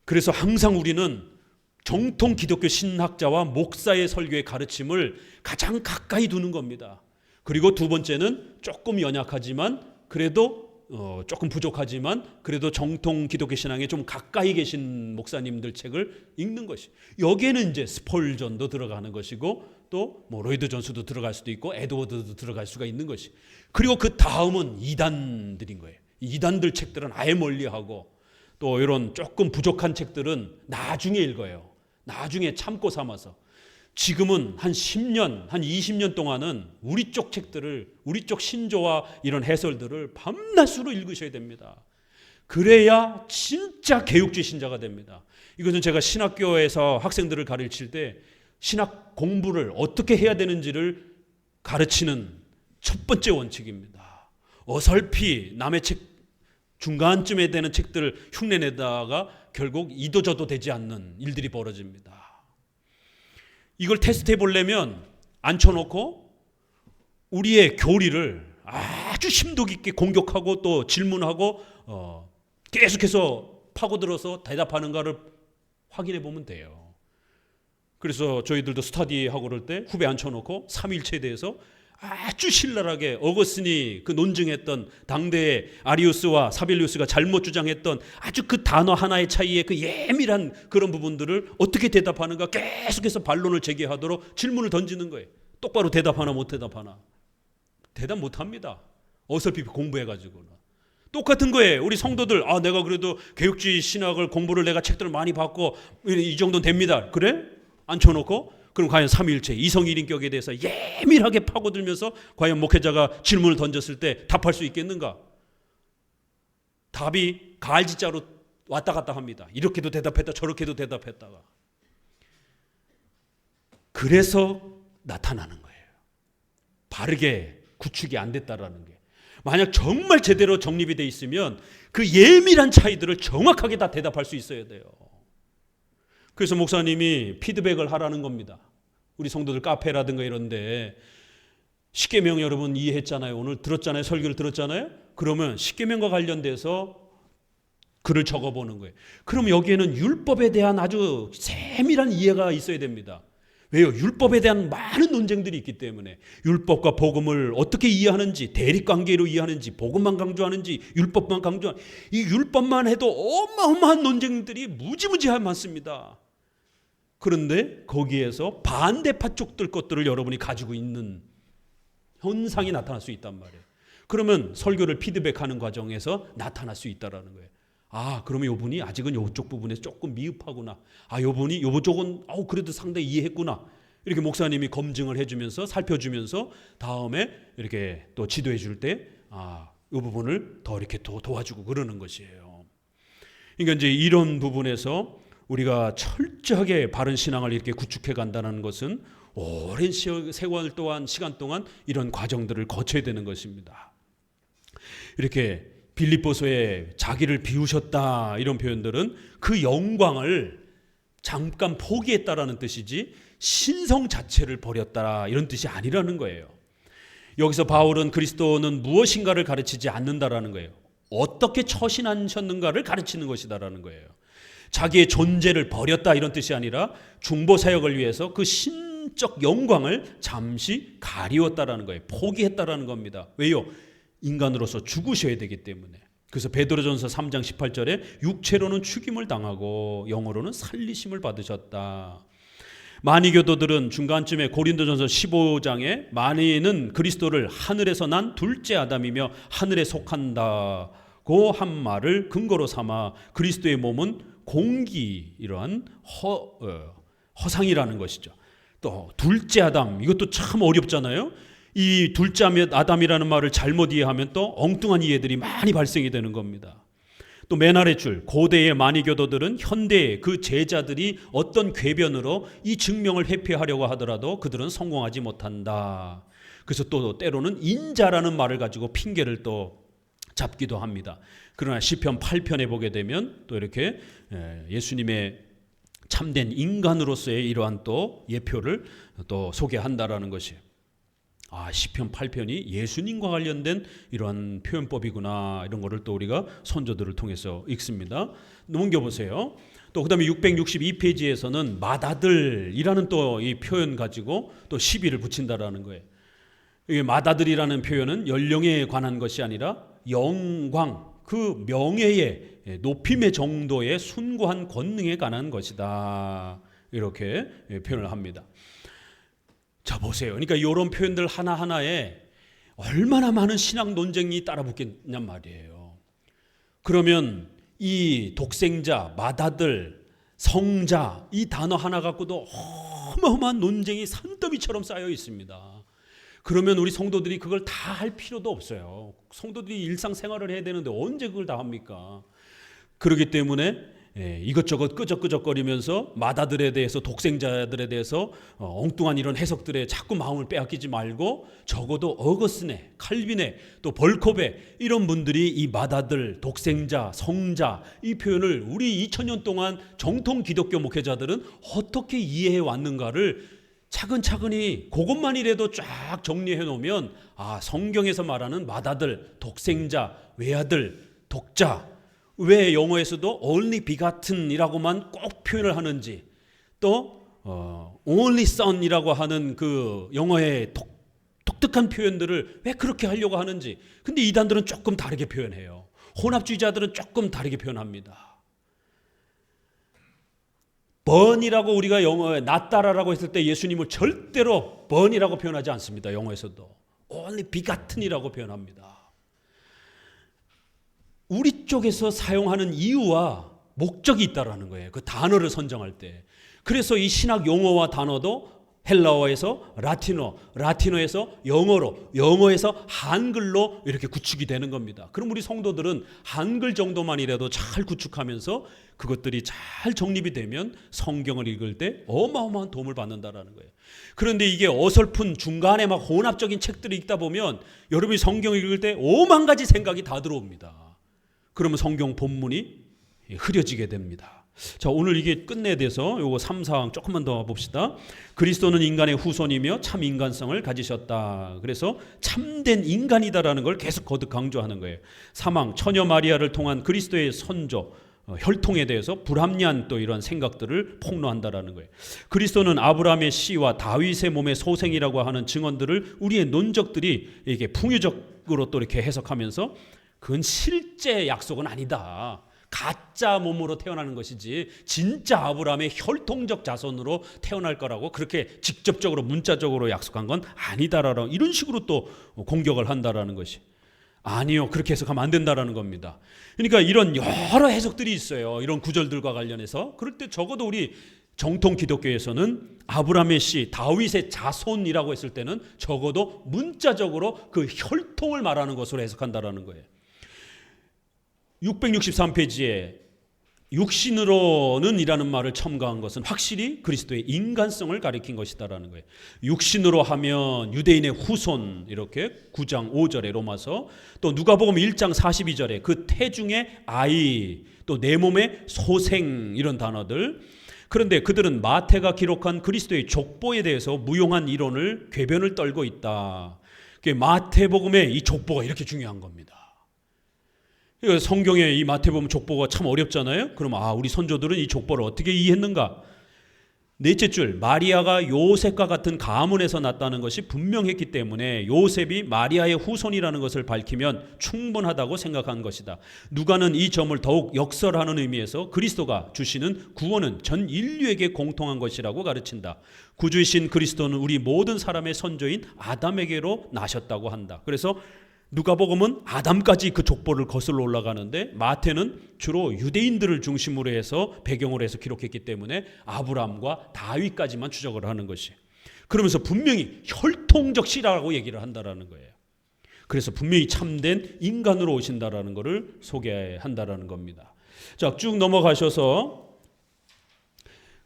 그래서 항상 우리는 정통 기독교 신학자와 목사의 설교의 가르침을 가장 가까이 두는 겁니다. 그리고 두 번째는 조금 연약하지만 그래도 조금 부족하지만 그래도 정통 기독교 신앙에 좀 가까이 계신 목사님들 책을 읽는 것이, 여기에는 이제 스폴전도 들어가는 것이고 또 뭐 로이드 존스도 들어갈 수도 있고 에드워드도 들어갈 수가 있는 것이, 그리고 그 다음은 이단들인 거예요. 이단들 책들은 아예 멀리하고 또 이런 조금 부족한 책들은 나중에 읽어요. 나중에 참고 삼아서. 지금은 한 10년, 한 20년 동안은 우리 쪽 책들을, 우리 쪽 신조와 이런 해설들을 밤낮으로 읽으셔야 됩니다. 그래야 진짜 개육주의 신자가 됩니다. 이것은 제가 신학교에서 학생들을 가르칠 때 신학 공부를 어떻게 해야 되는지를 가르치는 첫 번째 원칙입니다. 어설피 남의 책 중간쯤에 되는 책들을 흉내내다가 결국 이도저도 되지 않는 일들이 벌어집니다. 이걸 테스트해 보려면 앉혀놓고 우리의 교리를 아주 심도 깊게 공격하고 또 질문하고 계속해서 파고들어서 대답하는가를 확인해 보면 돼요. 그래서 저희들도 스터디하고 그럴 때 후배 앉혀놓고 삼위일체에 대해서 아주 신랄하게 어거스틴이 그 논증했던 당대의 아리우스와 사벨리우스가 잘못 주장했던 아주 그 단어 하나의 차이의 그 예민한 그런 부분들을 어떻게 대답하는가 계속해서 반론을 제기하도록 질문을 던지는 거예요. 똑바로 대답하나 못 대답하나. 대답 못합니다. 어설피 공부해가지고는. 똑같은 거예요. 우리 성도들, 내가 그래도 개혁주의 신학을 공부를 내가 책들을 많이 봤고 이 정도는 됩니다. 그래? 앉혀놓고 그럼 과연 삼위일체, 이성일인격에 대해서 예민하게 파고들면서 과연 목회자가 질문을 던졌을 때 답할 수 있겠는가? 답이 가을지자로 왔다 갔다 합니다. 이렇게도 대답했다 저렇게도 대답했다가. 그래서 나타나는 거예요. 바르게 구축이 안 됐다라는 게. 만약 정말 제대로 정립이 돼 있으면 그 예민한 차이들을 정확하게 다 대답할 수 있어야 돼요. 그래서 목사님이 피드백을 하라는 겁니다. 우리 성도들 카페라든가 이런데 십계명 여러분 이해했잖아요. 오늘 들었잖아요. 설교를 들었잖아요. 그러면 십계명과 관련돼서 글을 적어보는 거예요. 그럼 여기에는 율법에 대한 아주 세밀한 이해가 있어야 됩니다. 왜요? 율법에 대한 많은 논쟁들이 있기 때문에 율법과 복음을 어떻게 이해하는지, 대립관계로 이해하는지, 복음만 강조하는지, 율법만 강조하는지, 이 율법만 해도 어마어마한 논쟁들이 무지무지하게 많습니다. 그런데 거기에서 반대파 쪽들 것들을 여러분이 가지고 있는 현상이 나타날 수 있단 말이에요. 그러면 설교를 피드백하는 과정에서 나타날 수 있다는 거예요. 아, 그러면 이분이 아직은 이쪽 부분에 조금 미흡하구나. 아, 이분이 이쪽은 그래도 상당히 이해했구나. 이렇게 목사님이 검증을 해주면서 살펴주면서 다음에 이렇게 또 지도해 줄 때 이 부분을 더 이렇게 도와주고 그러는 것이에요. 그러니까 이제 이런 부분에서 우리가 철저하게 바른 신앙을 이렇게 구축해 간다는 것은 오랜 세월 동안 시간 동안 이런 과정들을 거쳐야 되는 것입니다. 이렇게 빌립보서에 자기를 비우셨다 이런 표현들은 그 영광을 잠깐 포기했다라는 뜻이지 신성 자체를 버렸다 이런 뜻이 아니라는 거예요. 여기서 바울은 그리스도는 무엇인가를 가르치지 않는다라는 거예요. 어떻게 처신하셨는가를 가르치는 것이다라는 거예요. 자기의 존재를 버렸다 이런 뜻이 아니라 중보 사역을 위해서 그 신적 영광을 잠시 가리웠다라는 거예요. 포기했다라는 겁니다. 왜요? 인간으로서 죽으셔야 되기 때문에. 그래서 베드로전서 3장 18절에 육체로는 죽임을 당하고 영으로는 살리심을 받으셨다. 많이 교도들은 중간쯤에 고린도전서 15장에 많이는 그리스도를 하늘에서 난 둘째 아담이며 하늘에 속한다고 한 말을 근거로 삼아 그리스도의 몸은 공기 이러한 허상이라는 것이죠. 또 둘째 아담 이것도 참 어렵잖아요. 이 둘째 아담이라는 말을 잘못 이해하면 또 엉뚱한 이해들이 많이 발생이 되는 겁니다. 또 맨 아래 줄 고대의 마니교도들은 현대의 그 제자들이 어떤 궤변으로 이 증명을 회피하려고 하더라도 그들은 성공하지 못한다. 그래서 또 때로는 인자라는 말을 가지고 핑계를 또 잡기도 합니다. 그러나 시편 8편에 보게 되면 또 이렇게 예수님의 참된 인간으로서의 이러한 또 예표를 또 소개한다라는 것이에요. 시편 8편이 예수님과 관련된 이러한 표현법이구나 이런 거를 또 우리가 선조들을 통해서 읽습니다. 넘겨보세요. 또 그 다음에 662페이지에서는 맏아들이라는 또 이 표현 가지고 또 시비를 붙인다라는 거예요. 이게 맏아들이라는 표현은 연령에 관한 것이 아니라 영광, 그 명예의 높임의 정도의 숭고한 권능에 관한 것이다. 이렇게 표현을 합니다. 자 보세요. 그러니까 이런 표현들 하나하나에 얼마나 많은 신학 논쟁이 따라붙겠냔 말이에요. 그러면 이 독생자, 맏아들, 성자 이 단어 하나 갖고도 어마어마한 논쟁이 산더미처럼 쌓여 있습니다. 그러면 우리 성도들이 그걸 다 할 필요도 없어요. 성도들이 일상생활을 해야 되는데 언제 그걸 다 합니까? 그렇기 때문에 이것저것 끄적끄적거리면서 맏아들에 대해서 독생자들에 대해서 엉뚱한 이런 해석들에 자꾸 마음을 빼앗기지 말고 적어도 어거스네, 칼빈네 또 벌코베 이런 분들이 이 맏아들, 독생자, 성자 이 표현을 우리 2000년 동안 정통 기독교 목회자들은 어떻게 이해해 왔는가를 차근차근히 그것만이라도 쫙 정리해 놓으면 성경에서 말하는 맏아들, 독생자, 외아들, 독자 왜 영어에서도 only begatten이라고만 꼭 표현을 하는지 또 only son이라고 하는 그 영어의 독특한 표현들을 왜 그렇게 하려고 하는지. 근데 이단들은 조금 다르게 표현해요. 혼합주의자들은 조금 다르게 표현합니다. 번이라고 우리가 영어에 낫다라라고 했을 때 예수님을 절대로 번이라고 표현하지 않습니다. 영어에서도 only begatten이라고 표현합니다. 우리 쪽에서 사용하는 이유와 목적이 있다라는 거예요. 그 단어를 선정할 때. 그래서 이 신학 용어와 단어도 헬라어에서 라틴어, 라틴어에서 영어로, 영어에서 한글로 이렇게 구축이 되는 겁니다. 그럼 우리 성도들은 한글 정도만이라도 잘 구축하면서 그것들이 잘 정립이 되면 성경을 읽을 때 어마어마한 도움을 받는다라는 거예요. 그런데 이게 어설픈 중간에 막 혼합적인 책들을 읽다 보면 여러분이 성경을 읽을 때 5만 가지 생각이 다 들어옵니다. 그러면 성경 본문이 흐려지게 됩니다. 자, 오늘 이게 끝내야 돼서 요거 3, 4항 조금만 더 봅시다. 그리스도는 인간의 후손이며 참 인간성을 가지셨다. 그래서 참된 인간이다라는 걸 계속 거듭 강조하는 거예요. 3항 처녀 마리아를 통한 그리스도의 선조 혈통에 대해서 불합리한 또 이런 생각들을 폭로한다라는 거예요. 그리스도는 아브라함의 씨와 다윗의 몸의 소생이라고 하는 증언들을 우리의 논적들이 이게 풍유적으로 또 이렇게 해석하면서 그건 실제 약속은 아니다. 가짜 몸으로 태어나는 것이지 진짜 아브라함의 혈통적 자손으로 태어날 거라고 그렇게 직접적으로 문자적으로 약속한 건 아니다라는 이런 식으로 또 공격을 한다라는 것이 아니요 그렇게 해석하면 안 된다라는 겁니다. 그러니까 이런 여러 해석들이 있어요. 이런 구절들과 관련해서 그럴 때 적어도 우리 정통 기독교에서는 아브라함의 씨 다윗의 자손이라고 했을 때는 적어도 문자적으로 그 혈통을 말하는 것으로 해석한다라는 거예요. 663페이지에 육신으로는 이라는 말을 첨가한 것은 확실히 그리스도의 인간성을 가리킨 것이다라는 거예요. 육신으로 하면 유대인의 후손 이렇게 9장 5절에 로마서 또 누가복음 1장 42절에 그 태중의 아이 또 내 몸의 소생 이런 단어들 그런데 그들은 마태가 기록한 그리스도의 족보에 대해서 무용한 이론을 궤변을 떨고 있다. 마태복음의 이 족보가 이렇게 중요한 겁니다. 성경에 이 마태복음 족보가 참 어렵잖아요. 그럼 우리 선조들은 이 족보를 어떻게 이해했는가? 넷째 줄 마리아가 요셉과 같은 가문에서 났다는 것이 분명했기 때문에 요셉이 마리아의 후손이라는 것을 밝히면 충분하다고 생각한 것이다. 누가는 이 점을 더욱 역설하는 의미에서 그리스도가 주시는 구원은 전 인류에게 공통한 것이라고 가르친다. 구주이신 그리스도는 우리 모든 사람의 선조인 아담에게로 나셨다고 한다. 그래서 누가복음은 아담까지 그 족보를 거슬러 올라가는데 마태는 주로 유대인들을 중심으로 해서 배경으로 해서 기록했기 때문에 아브라함과 다윗까지만 추적을 하는 것이 그러면서 분명히 혈통적 씨라고 얘기를 한다라는 거예요. 그래서 분명히 참된 인간으로 오신다라는 것을 소개한다라는 겁니다. 자, 쭉 넘어가셔서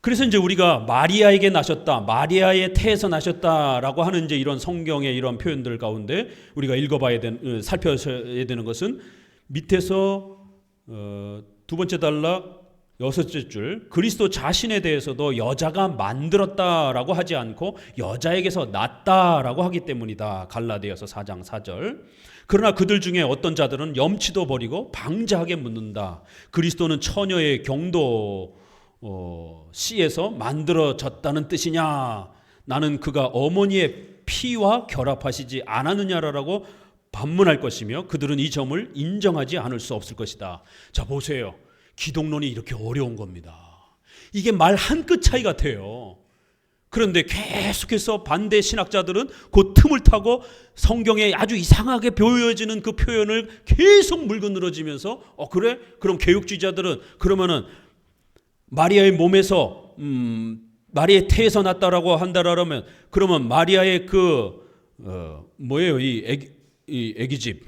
그래서 이제 우리가 마리아에게 나셨다, 마리아의 태에서 나셨다라고 하는 이제 이런 성경의 이런 표현들 가운데 우리가 읽어봐야 되는, 살펴야 되는 것은 밑에서 두 번째 단락 여섯째 줄 그리스도 자신에 대해서도 여자가 만들었다라고 하지 않고 여자에게서 났다라고 하기 때문이다. 갈라디아서 4장 4절. 그러나 그들 중에 어떤 자들은 염치도 버리고 방자하게 묻는다. 그리스도는 처녀의 경도 씨에서 만들어졌다는 뜻이냐? 나는 그가 어머니의 피와 결합하시지 않았느냐라고 반문할 것이며 그들은 이 점을 인정하지 않을 수 없을 것이다. 자, 보세요. 기독론이 이렇게 어려운 겁니다. 이게 말 한 끗 차이 같아요. 그런데 계속해서 반대 신학자들은 그 틈을 타고 성경에 아주 이상하게 보여지는 그 표현을 계속 물고 늘어지면서 그래? 그럼 개혁주의자들은 그러면은 마리아의 몸에서 마리아의 태에서 났다라고 한다라면 그러면 마리아의 그 뭐예요? 이 애기집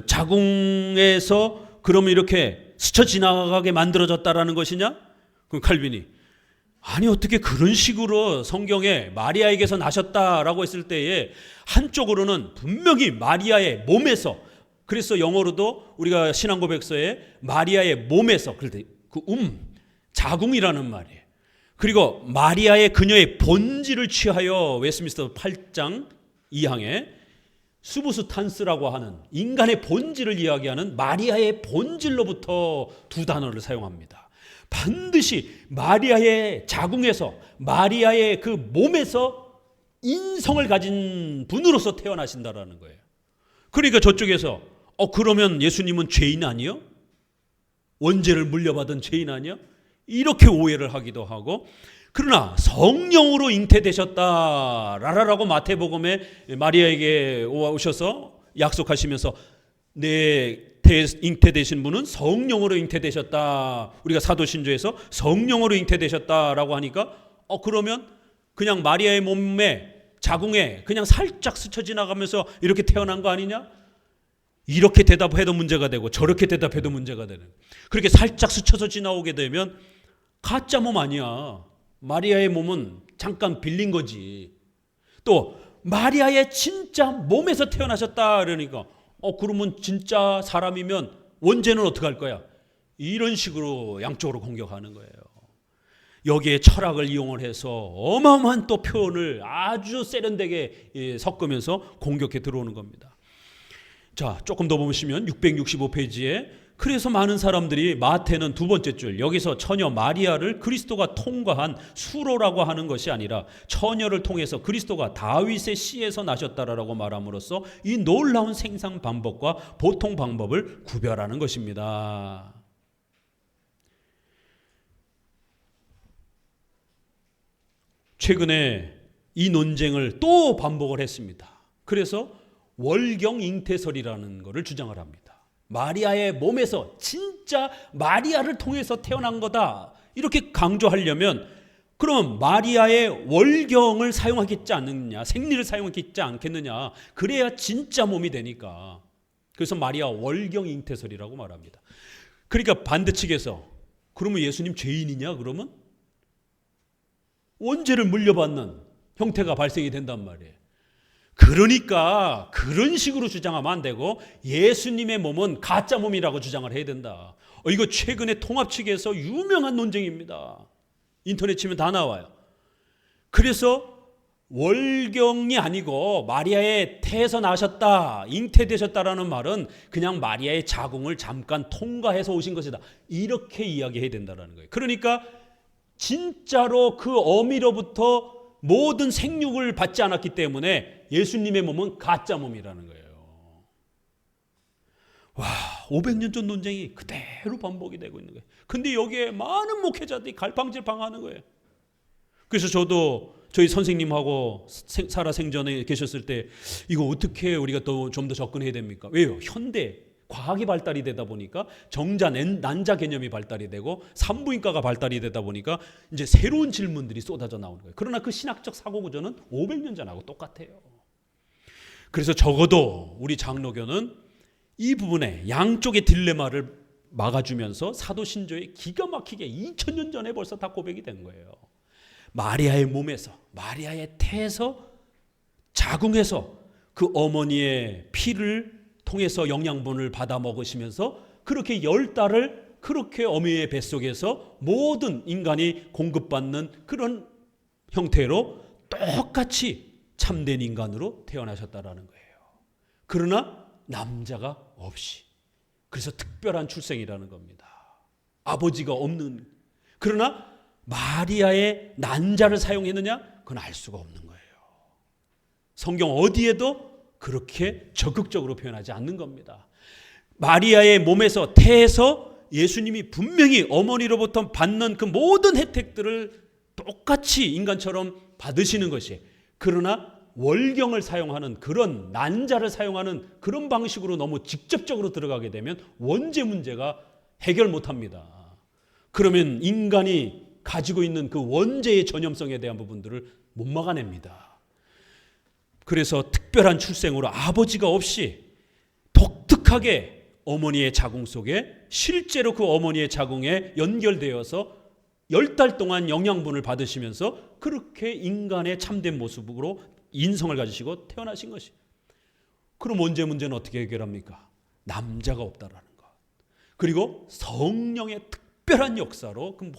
자궁에서 그러면 이렇게 스쳐 지나가게 만들어졌다라는 것이냐? 그럼 칼빈이 아니 어떻게 그런 식으로 성경에 마리아에게서 나셨다라고 했을 때에 한쪽으로는 분명히 마리아의 몸에서 그래서 영어로도 우리가 신앙고백서에 마리아의 몸에서 그럴 때 그 자궁이라는 말이에요. 그리고 마리아의 그녀의 본질을 취하여 웨스트민스터 8장 2항에 수부스탄스라고 하는 인간의 본질을 이야기하는 마리아의 본질로부터 두 단어를 사용합니다. 반드시 마리아의 자궁에서 마리아의 그 몸에서 인성을 가진 분으로서 태어나신다라는 거예요. 그러니까 저쪽에서 그러면 예수님은 죄인 아니요? 원죄를 물려받은 죄인 아니요? 이렇게 오해를 하기도 하고 그러나 성령으로 잉태되셨다라고 마태복음에 마리아에게 오셔서 약속하시면서 내 잉태되신 분은 성령으로 잉태되셨다. 우리가 사도신조에서 성령으로 잉태되셨다라고 하니까 그러면 그냥 마리아의 몸에 자궁에 그냥 살짝 스쳐 지나가면서 이렇게 태어난 거 아니냐? 이렇게 대답해도 문제가 되고 저렇게 대답해도 문제가 되는. 그렇게 살짝 스쳐서 지나오게 되면 가짜 몸 아니야. 마리아의 몸은 잠깐 빌린 거지. 또 마리아의 진짜 몸에서 태어나셨다 그러니까 그러면 진짜 사람이면 원죄는 어떻게 할 거야? 이런 식으로 양쪽으로 공격하는 거예요. 여기에 철학을 이용을 해서 어마어마한 또 표현을 아주 세련되게 섞으면서 공격해 들어오는 겁니다. 자, 조금 더 보시면 665페이지에 그래서 많은 사람들이 마태는 두 번째 줄 여기서 처녀 마리아를 그리스도가 통과한 수로라고 하는 것이 아니라 처녀를 통해서 그리스도가 다윗의 씨에서 나셨다라고 말함으로써 이 놀라운 생산 방법과 보통 방법을 구별하는 것입니다. 최근에 이 논쟁을 또 반복을 했습니다. 그래서 월경 잉태설이라는 것을 주장을 합니다. 마리아의 몸에서 진짜 마리아를 통해서 태어난 거다 이렇게 강조하려면 그럼 마리아의 월경을 사용하겠지 않느냐, 생리를 사용하겠지 않겠느냐, 그래야 진짜 몸이 되니까. 그래서 마리아 월경 잉태설이라고 말합니다. 그러니까 반대측에서 그러면 예수님 죄인이냐, 그러면 원죄를 물려받는 형태가 발생이 된단 말이에요. 그러니까 그런 식으로 주장하면 안 되고 예수님의 몸은 가짜 몸이라고 주장을 해야 된다. 이거 최근에 통합 측에서 유명한 논쟁입니다. 인터넷 치면 다 나와요. 그래서 월경이 아니고 마리아의 태에서 나셨다, 잉태되셨다라는 말은 그냥 마리아의 자궁을 잠깐 통과해서 오신 것이다. 이렇게 이야기해야 된다는 거예요. 그러니까 진짜로 그 어미로부터 모든 생육을 받지 않았기 때문에 예수님의 몸은 가짜 몸이라는 거예요. 와, 500년 전 논쟁이 그대로 반복이 되고 있는 거예요. 근데 여기에 많은 목회자들이 갈팡질팡하는 거예요. 그래서 저도 저희 선생님하고 살아생전에 계셨을 때 이거 어떻게 우리가 또 좀 더 접근해야 됩니까? 왜요? 현대 과학이 발달이 되다 보니까 정자, 난자 개념이 발달이 되고 산부인과가 발달이 되다 보니까 이제 새로운 질문들이 쏟아져 나오는 거예요. 그러나 그 신학적 사고 구조는 500년 전하고 똑같아요. 그래서 적어도 우리 장로교는 이 부분에 양쪽의 딜레마를 막아주면서 사도신조에 기가 막히게 2000년 전에 벌써 다 고백이 된 거예요. 마리아의 몸에서, 마리아의 태에서, 자궁에서 그 어머니의 피를 통해서 영양분을 받아 먹으시면서 그렇게 10달을 그렇게 어미의 뱃속에서 모든 인간이 공급받는 그런 형태로 똑같이 참된 인간으로 태어나셨다라는 거예요. 그러나 남자가 없이. 그래서 특별한 출생이라는 겁니다. 아버지가 없는. 그러나 마리아의 난자를 사용했느냐? 그건 알 수가 없는 거예요. 성경 어디에도 그렇게 적극적으로 표현하지 않는 겁니다. 마리아의 몸에서 태에서 예수님이 분명히 어머니로부터 받는 그 모든 혜택들을 똑같이 인간처럼 받으시는 것이, 그러나 월경을 사용하는 그런 난자를 사용하는 그런 방식으로 너무 직접적으로 들어가게 되면 원죄 문제가 해결 못합니다. 그러면 인간이 가지고 있는 그 원죄의 전염성에 대한 부분들을 못 막아냅니다. 그래서 특별한 출생으로 아버지가 없이 독특하게 어머니의 자궁 속에 실제로 그 어머니의 자궁에 연결되어서 10달 동안 영양분을 받으시면서 그렇게 인간의 참된 모습으로 인성을 가지시고 태어나신 것이. 그럼 원죄 문제는 어떻게 해결합니까? 남자가 없다라는 것. 그리고 성령의 특별한 역사로 그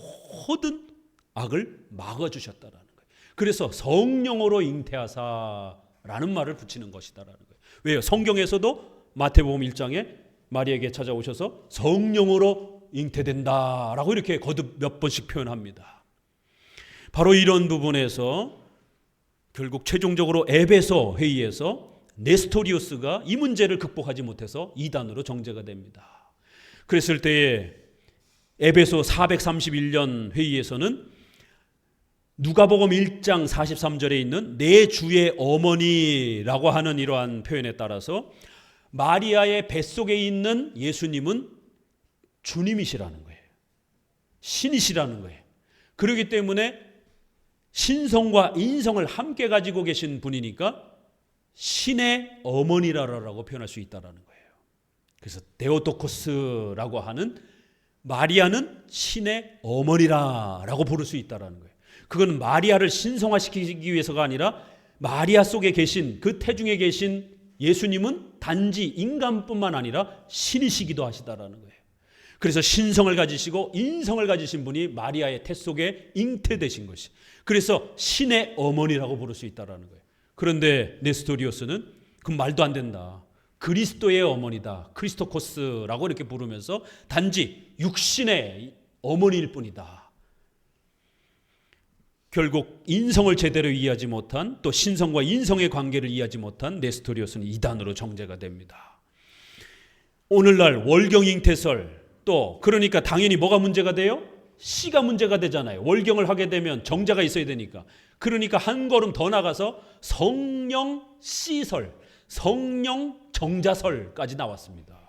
모든 악을 막아주셨다라는 거예요. 그래서 성령으로 잉태하사라는 말을 붙이는 것이다라는 거예요. 왜요? 성경에서도 마태복음 1장에 마리아에게 찾아오셔서 성령으로 잉태된다라고 이렇게 거듭 몇 번씩 표현합니다. 바로 이런 부분에서 결국 최종적으로 에베소 회의에서 네스토리우스가 이 문제를 극복하지 못해서 이단으로 정죄가 됩니다. 그랬을 때에 에베소 431년 회의에서는 누가복음 1장 43절에 있는 내 주의 어머니라고 하는 이러한 표현에 따라서 마리아의 뱃속에 있는 예수님은 주님이시라는 거예요. 신이시라는 거예요. 그렇기 때문에 신성과 인성을 함께 가지고 계신 분이니까 신의 어머니라고 표현할 수 있다는 거예요. 그래서 데오토코스라고 하는 마리아는 신의 어머니라고 부를 수 있다는 거예요. 그건 마리아를 신성화시키기 위해서가 아니라 마리아 속에 계신 그 태중에 계신 예수님은 단지 인간뿐만 아니라 신이시기도 하시다라는 거예요. 그래서 신성을 가지시고 인성을 가지신 분이 마리아의 태 속에 잉태되신 것이. 그래서 신의 어머니라고 부를 수 있다라는 거예요. 그런데 네스토리오스는 그 말도 안 된다. 그리스도의 어머니다. 크리스토코스라고 이렇게 부르면서 단지 육신의 어머니일 뿐이다. 결국 인성을 제대로 이해하지 못한, 또 신성과 인성의 관계를 이해하지 못한 네스토리오스는 이단으로 정죄가 됩니다. 오늘날 월경 잉태설, 또 그러니까 당연히 뭐가 문제가 돼요? 씨가 문제가 되잖아요. 월경을 하게 되면 정자가 있어야 되니까. 그러니까 한 걸음 더 나가서 성령 씨설, 성령 정자설까지 나왔습니다.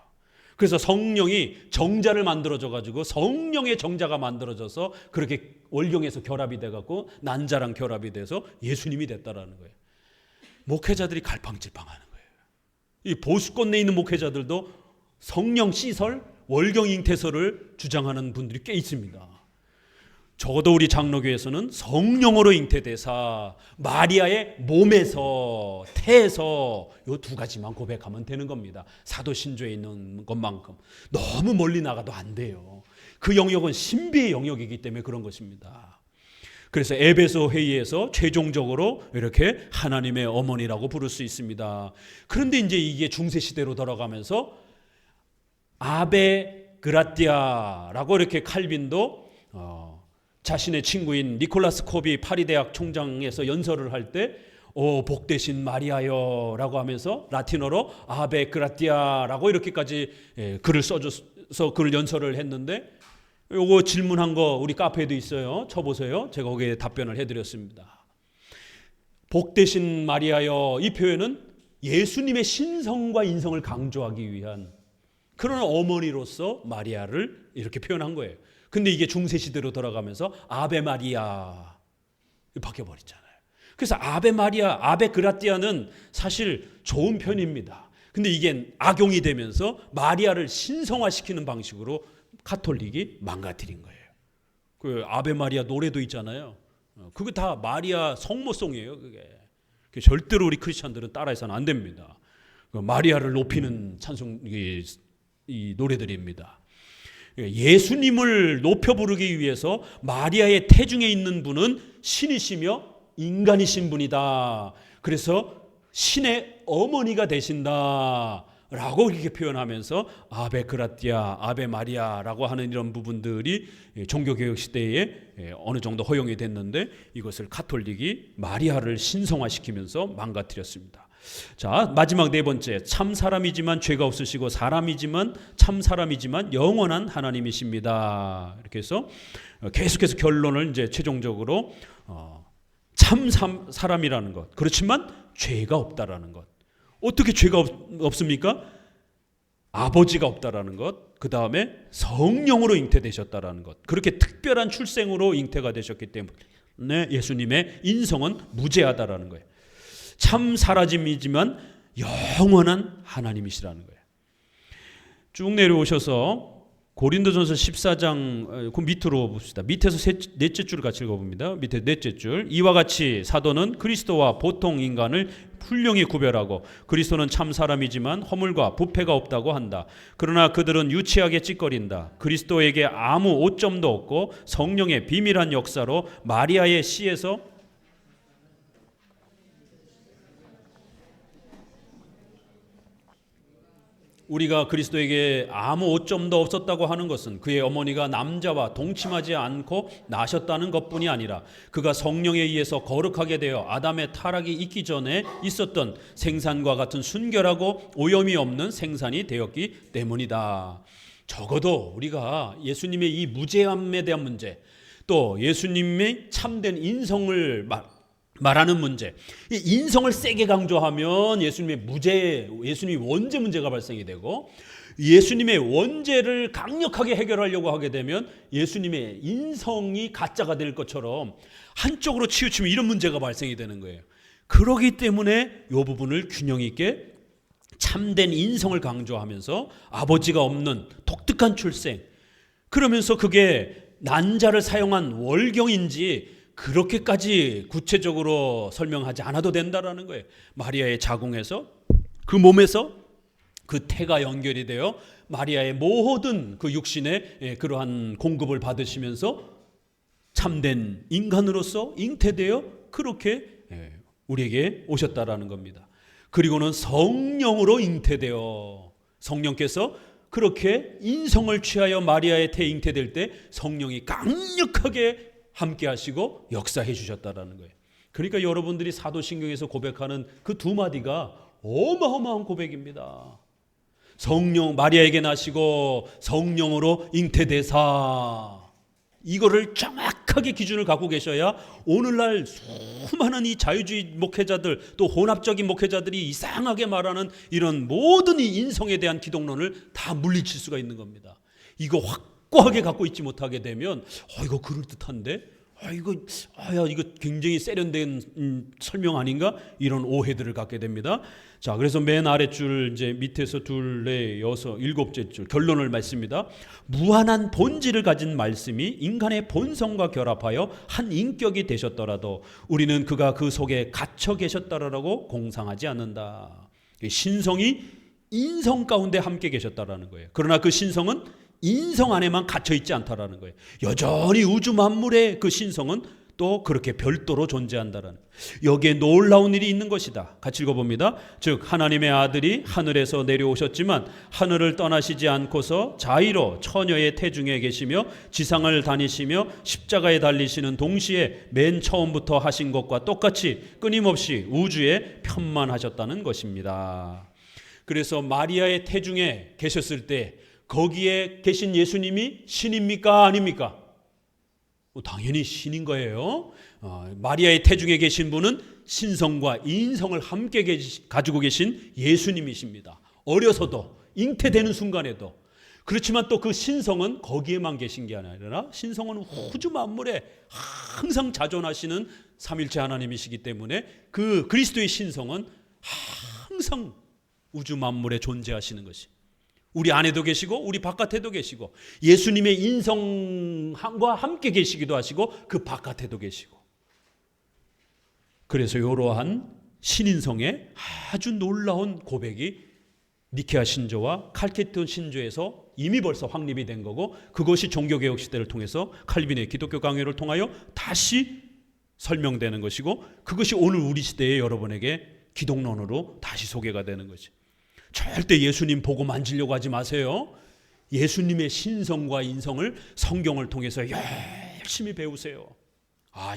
그래서 성령이 정자를 만들어줘 가지고 성령의 정자가 만들어져서 그렇게 월경에서 결합이 돼갖고 난자랑 결합이 돼서 예수님이 됐다라는 거예요. 목회자들이 갈팡질팡하는 거예요. 이 보수권 내에 있는 목회자들도 성령 씨설, 월경 잉태설을 주장하는 분들이 꽤 있습니다. 적어도 우리 장로교에서는 성령으로 잉태되사 마리아의 몸에서 태에서 이 두 가지만 고백하면 되는 겁니다. 사도신조에 있는 것만큼 너무 멀리 나가도 안 돼요. 그 영역은 신비의 영역이기 때문에 그런 것입니다. 그래서 에베소 회의에서 최종적으로 이렇게 하나님의 어머니라고 부를 수 있습니다. 그런데 이제 이게 중세시대로 돌아가면서 아베 그라티아라고 이렇게 칼빈도 자신의 친구인 니콜라스 콥이 파리 대학 총장에서 연설을 할 때 복되신 마리아여 라고 하면서 라틴어로 아베 그라티아라고 이렇게까지 글을 써줘서 글 연설을 했는데, 요거 질문한 거 우리 카페에도 있어요. 쳐보세요. 제가 거기에 답변을 해드렸습니다. 복되신 마리아여, 이 표현은 예수님의 신성과 인성을 강조하기 위한 그런 어머니로서 마리아를 이렇게 표현한 거예요. 근데 이게 중세시대로 돌아가면서 아베 마리아 바뀌어버렸잖아요. 그래서 아베 마리아, 아베 그라티아는 사실 좋은 편입니다. 근데 이게 악용이 되면서 마리아를 신성화시키는 방식으로 가톨릭이 망가뜨린 거예요. 그 아베 마리아 노래도 있잖아요. 그게 다 마리아 성모송이에요. 그게 절대로 우리 크리스천들은 따라해서는 안 됩니다. 마리아를 높이는 찬송 이 노래들입니다. 예수님을 높여 부르기 위해서 마리아의 태중에 있는 분은 신이시며 인간이신 분이다. 그래서 신의 어머니가 되신다 라고 이렇게 표현하면서 아베 그라티아, 아베 마리아라고 하는 이런 부분들이 종교개혁 시대에 어느 정도 허용이 됐는데, 이것을 가톨릭이 마리아를 신성화시키면서 망가뜨렸습니다. 자, 마지막 네 번째, 참 사람이지만 죄가 없으시고 사람이지만 참 사람이지만 영원한 하나님이십니다. 이렇게 해서 계속해서 결론을 이제 최종적으로 참 사람이라는 것, 그렇지만 죄가 없다라는 것. 어떻게 죄가 없습니까? 아버지가 없다라는 것, 그 다음에 성령으로 잉태되셨다라는 것, 그렇게 특별한 출생으로 잉태가 되셨기 때문에 예수님의 인성은 무죄하다라는 거예요. 참 사라짐이지만 영원한 하나님이시라는 거예요. 쭉 내려오셔서 고린도전서 14장 그 밑으로 봅시다. 밑에서 넷째 줄을 같이 읽어봅니다. 밑에 넷째 줄. 이와 같이 사도는 그리스도와 보통 인간을 훌륭히 구별하고 그리스도는 참 사람이지만 허물과 부패가 없다고 한다. 그러나 그들은 유치하게 찌꺼린다. 그리스도에게 아무 오점도 없고 성령의 비밀한 역사로 마리아의 씨에서 우리가 그리스도에게 아무 오점도 없었다고 하는 것은 그의 어머니가 남자와 동침하지 않고 나셨다는 것뿐이 아니라 그가 성령에 의해서 거룩하게 되어 아담의 타락이 있기 전에 있었던 생산과 같은 순결하고 오염이 없는 생산이 되었기 때문이다. 적어도 우리가 예수님의 이 무죄함에 대한 문제, 또 예수님의 참된 인성을 말하는 문제, 이 인성을 세게 강조하면 예수님이 원죄 문제가 발생이 되고, 예수님의 원죄를 강력하게 해결하려고 하게 되면 예수님의 인성이 가짜가 될 것처럼 한쪽으로 치우치면 이런 문제가 발생이 되는 거예요. 그렇기 때문에 이 부분을 균형 있게 참된 인성을 강조하면서 아버지가 없는 독특한 출생, 그러면서 그게 난자를 사용한 월경인지 그렇게까지 구체적으로 설명하지 않아도 된다라는 거예요. 마리아의 자궁에서 그 몸에서 그 태가 연결이 되어 마리아의 모든 그 육신의 그러한 공급을 받으시면서 참된 인간으로서 잉태되어 그렇게 우리에게 오셨다라는 겁니다. 그리고는 성령으로 잉태되어 성령께서 그렇게 인성을 취하여 마리아의 태에 잉태될 때 성령이 강력하게 함께 하시고 역사해 주셨다라는 거예요. 그러니까 여러분들이 사도신경에서 고백하는 그 두 마디가 어마어마한 고백입니다. 성령, 마리아에게 나시고 성령으로 잉태되사, 이거를 정확하게 기준을 갖고 계셔야 오늘날 수많은 이 자유주의 목회자들 또 혼합적인 목회자들이 이상하게 말하는 이런 모든 이 인성에 대한 기독론을 다 물리칠 수가 있는 겁니다. 이거 확고하게 갖고 있지 못하게 되면 이거 그럴듯한데 이거 굉장히 세련된 설명 아닌가? 이런 오해들을 갖게 됩니다. 자, 그래서 맨 아랫줄 이제 밑에서 둘, 넷, 여섯, 일곱째 줄 결론을 맺습니다. 무한한 본질을 가진 말씀이 인간의 본성과 결합하여 한 인격이 되셨더라도 우리는 그가 그 속에 갇혀 계셨다라고 공상하지 않는다. 신성이 인성 가운데 함께 계셨다라는 거예요. 그러나 그 신성은 인성 안에만 갇혀 있지 않다라는 거예요. 여전히 우주 만물의 그 신성은 또 그렇게 별도로 존재한다라는, 여기에 놀라운 일이 있는 것이다. 같이 읽어봅니다. 즉 하나님의 아들이 하늘에서 내려오셨지만 하늘을 떠나시지 않고서 자의로 처녀의 태중에 계시며 지상을 다니시며 십자가에 달리시는 동시에 맨 처음부터 하신 것과 똑같이 끊임없이 우주에 편만하셨다는 것입니다. 그래서 마리아의 태중에 계셨을 때 거기에 계신 예수님이 신입니까? 아닙니까? 당연히 신인 거예요. 마리아의 태중에 계신 분은 신성과 인성을 함께 가지고 계신 예수님이십니다. 어려서도 잉태되는 순간에도. 그렇지만 또 그 신성은 거기에만 계신 게 아니라 신성은 우주 만물에 항상 자존하시는 삼일체 하나님이시기 때문에 그 그리스도의 신성은 항상 우주 만물에 존재하시는 것이, 우리 안에도 계시고 우리 바깥에도 계시고 예수님의 인성과 함께 계시기도 하시고 그 바깥에도 계시고, 그래서 이러한 신인성의 아주 놀라운 고백이 니케아 신조와 칼케돈 신조에서 이미 벌써 확립이 된 거고, 그것이 종교개혁 시대를 통해서 칼빈의 기독교 강요를 통하여 다시 설명되는 것이고, 그것이 오늘 우리 시대의 여러분에게 기독론으로 다시 소개가 되는 거지. 절대 예수님 보고 만지려고 하지 마세요. 예수님의 신성과 인성을 성경을 통해서 열심히 배우세요.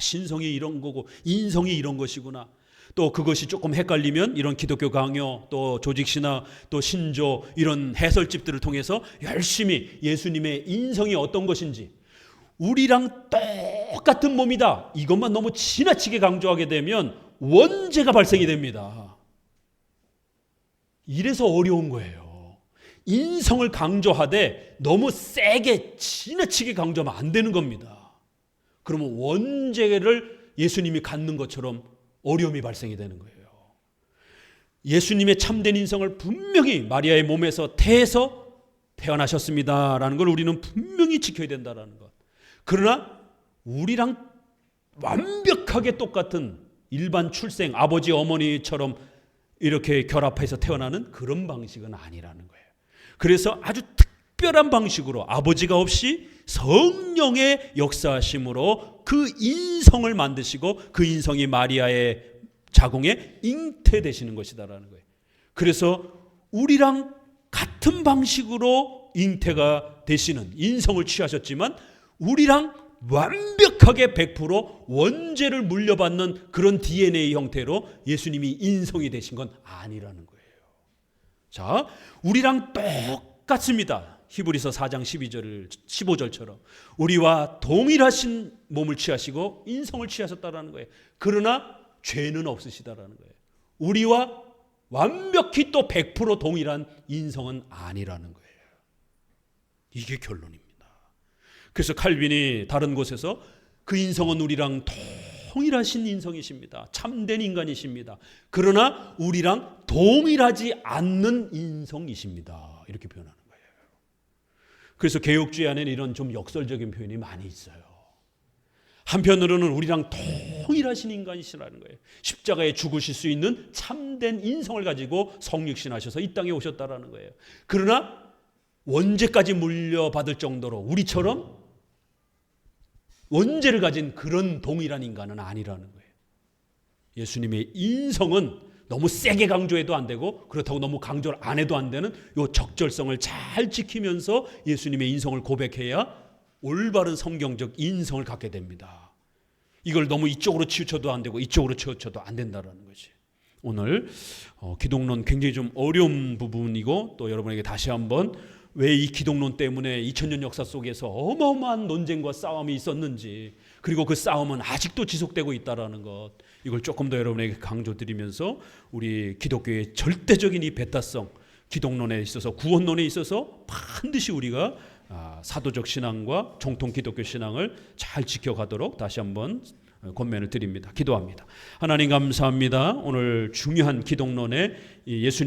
신성이 이런 거고 인성이 이런 것이구나. 또 그것이 조금 헷갈리면 이런 기독교 강요, 또 조직신학, 또 신조 이런 해설집들을 통해서 열심히 예수님의 인성이 어떤 것인지, 우리랑 똑같은 몸이다, 이것만 너무 지나치게 강조하게 되면 원죄가 발생이 됩니다. 이래서 어려운 거예요. 인성을 강조하되 너무 세게 지나치게 강조하면 안 되는 겁니다. 그러면 원죄를 예수님이 갖는 것처럼 어려움이 발생이 되는 거예요. 예수님의 참된 인성을 분명히 마리아의 몸에서 태에서 태어나셨습니다라는 걸 우리는 분명히 지켜야 된다는 것. 그러나 우리랑 완벽하게 똑같은 일반 출생, 아버지 어머니처럼 이렇게 결합해서 태어나는 그런 방식은 아니라는 거예요. 그래서 아주 특별한 방식으로 아버지가 없이 성령의 역사하심으로 그 인성을 만드시고 그 인성이 마리아의 자궁에 잉태되시는 것이다라는 거예요. 그래서 우리랑 같은 방식으로 잉태가 되시는 인성을 취하셨지만 우리랑 완벽하게 100% 원죄를 물려받는 그런 DNA 형태로 예수님이 인성이 되신 건 아니라는 거예요. 자, 우리랑 똑같습니다. 히브리서 4장 15절처럼 우리와 동일하신 몸을 취하시고 인성을 취하셨다라는 거예요. 그러나 죄는 없으시다라는 거예요. 우리와 완벽히 또 100% 동일한 인성은 아니라는 거예요. 이게 결론입니다. 그래서 칼빈이 다른 곳에서 그 인성은 우리랑 동일하신 인성이십니다. 참된 인간이십니다. 그러나 우리랑 동일하지 않는 인성이십니다. 이렇게 표현하는 거예요. 그래서 개혁주의 안에는 이런 좀 역설적인 표현이 많이 있어요. 한편으로는 우리랑 동일하신 인간이시라는 거예요. 십자가에 죽으실 수 있는 참된 인성을 가지고 성육신하셔서 이 땅에 오셨다라는 거예요. 그러나 원죄까지 물려받을 정도로 우리처럼 원죄를 가진 그런 동일한 인간은 아니라는 거예요. 예수님의 인성은 너무 세게 강조해도 안 되고 그렇다고 너무 강조를 안 해도 안 되는 이 적절성을 잘 지키면서 예수님의 인성을 고백해야 올바른 성경적 인성을 갖게 됩니다. 이걸 너무 이쪽으로 치우쳐도 안 되고 이쪽으로 치우쳐도 안 된다는 거지. 오늘 기독론 굉장히 좀 어려운 부분이고 또 여러분에게 다시 한번 왜 이 기독론 때문에 2000년 역사 속에서 어마어마한 논쟁과 싸움이 있었는지, 그리고 그 싸움은 아직도 지속되고 있다는 것, 이걸 조금 더 여러분에게 강조드리면서 우리 기독교의 절대적인 이 배타성, 기독론에 있어서 구원론에 있어서 반드시 우리가 사도적 신앙과 정통 기독교 신앙을 잘 지켜가도록 다시 한번 권면을 드립니다. 기도합니다. 하나님 감사합니다. 오늘 중요한 기독론에 예수님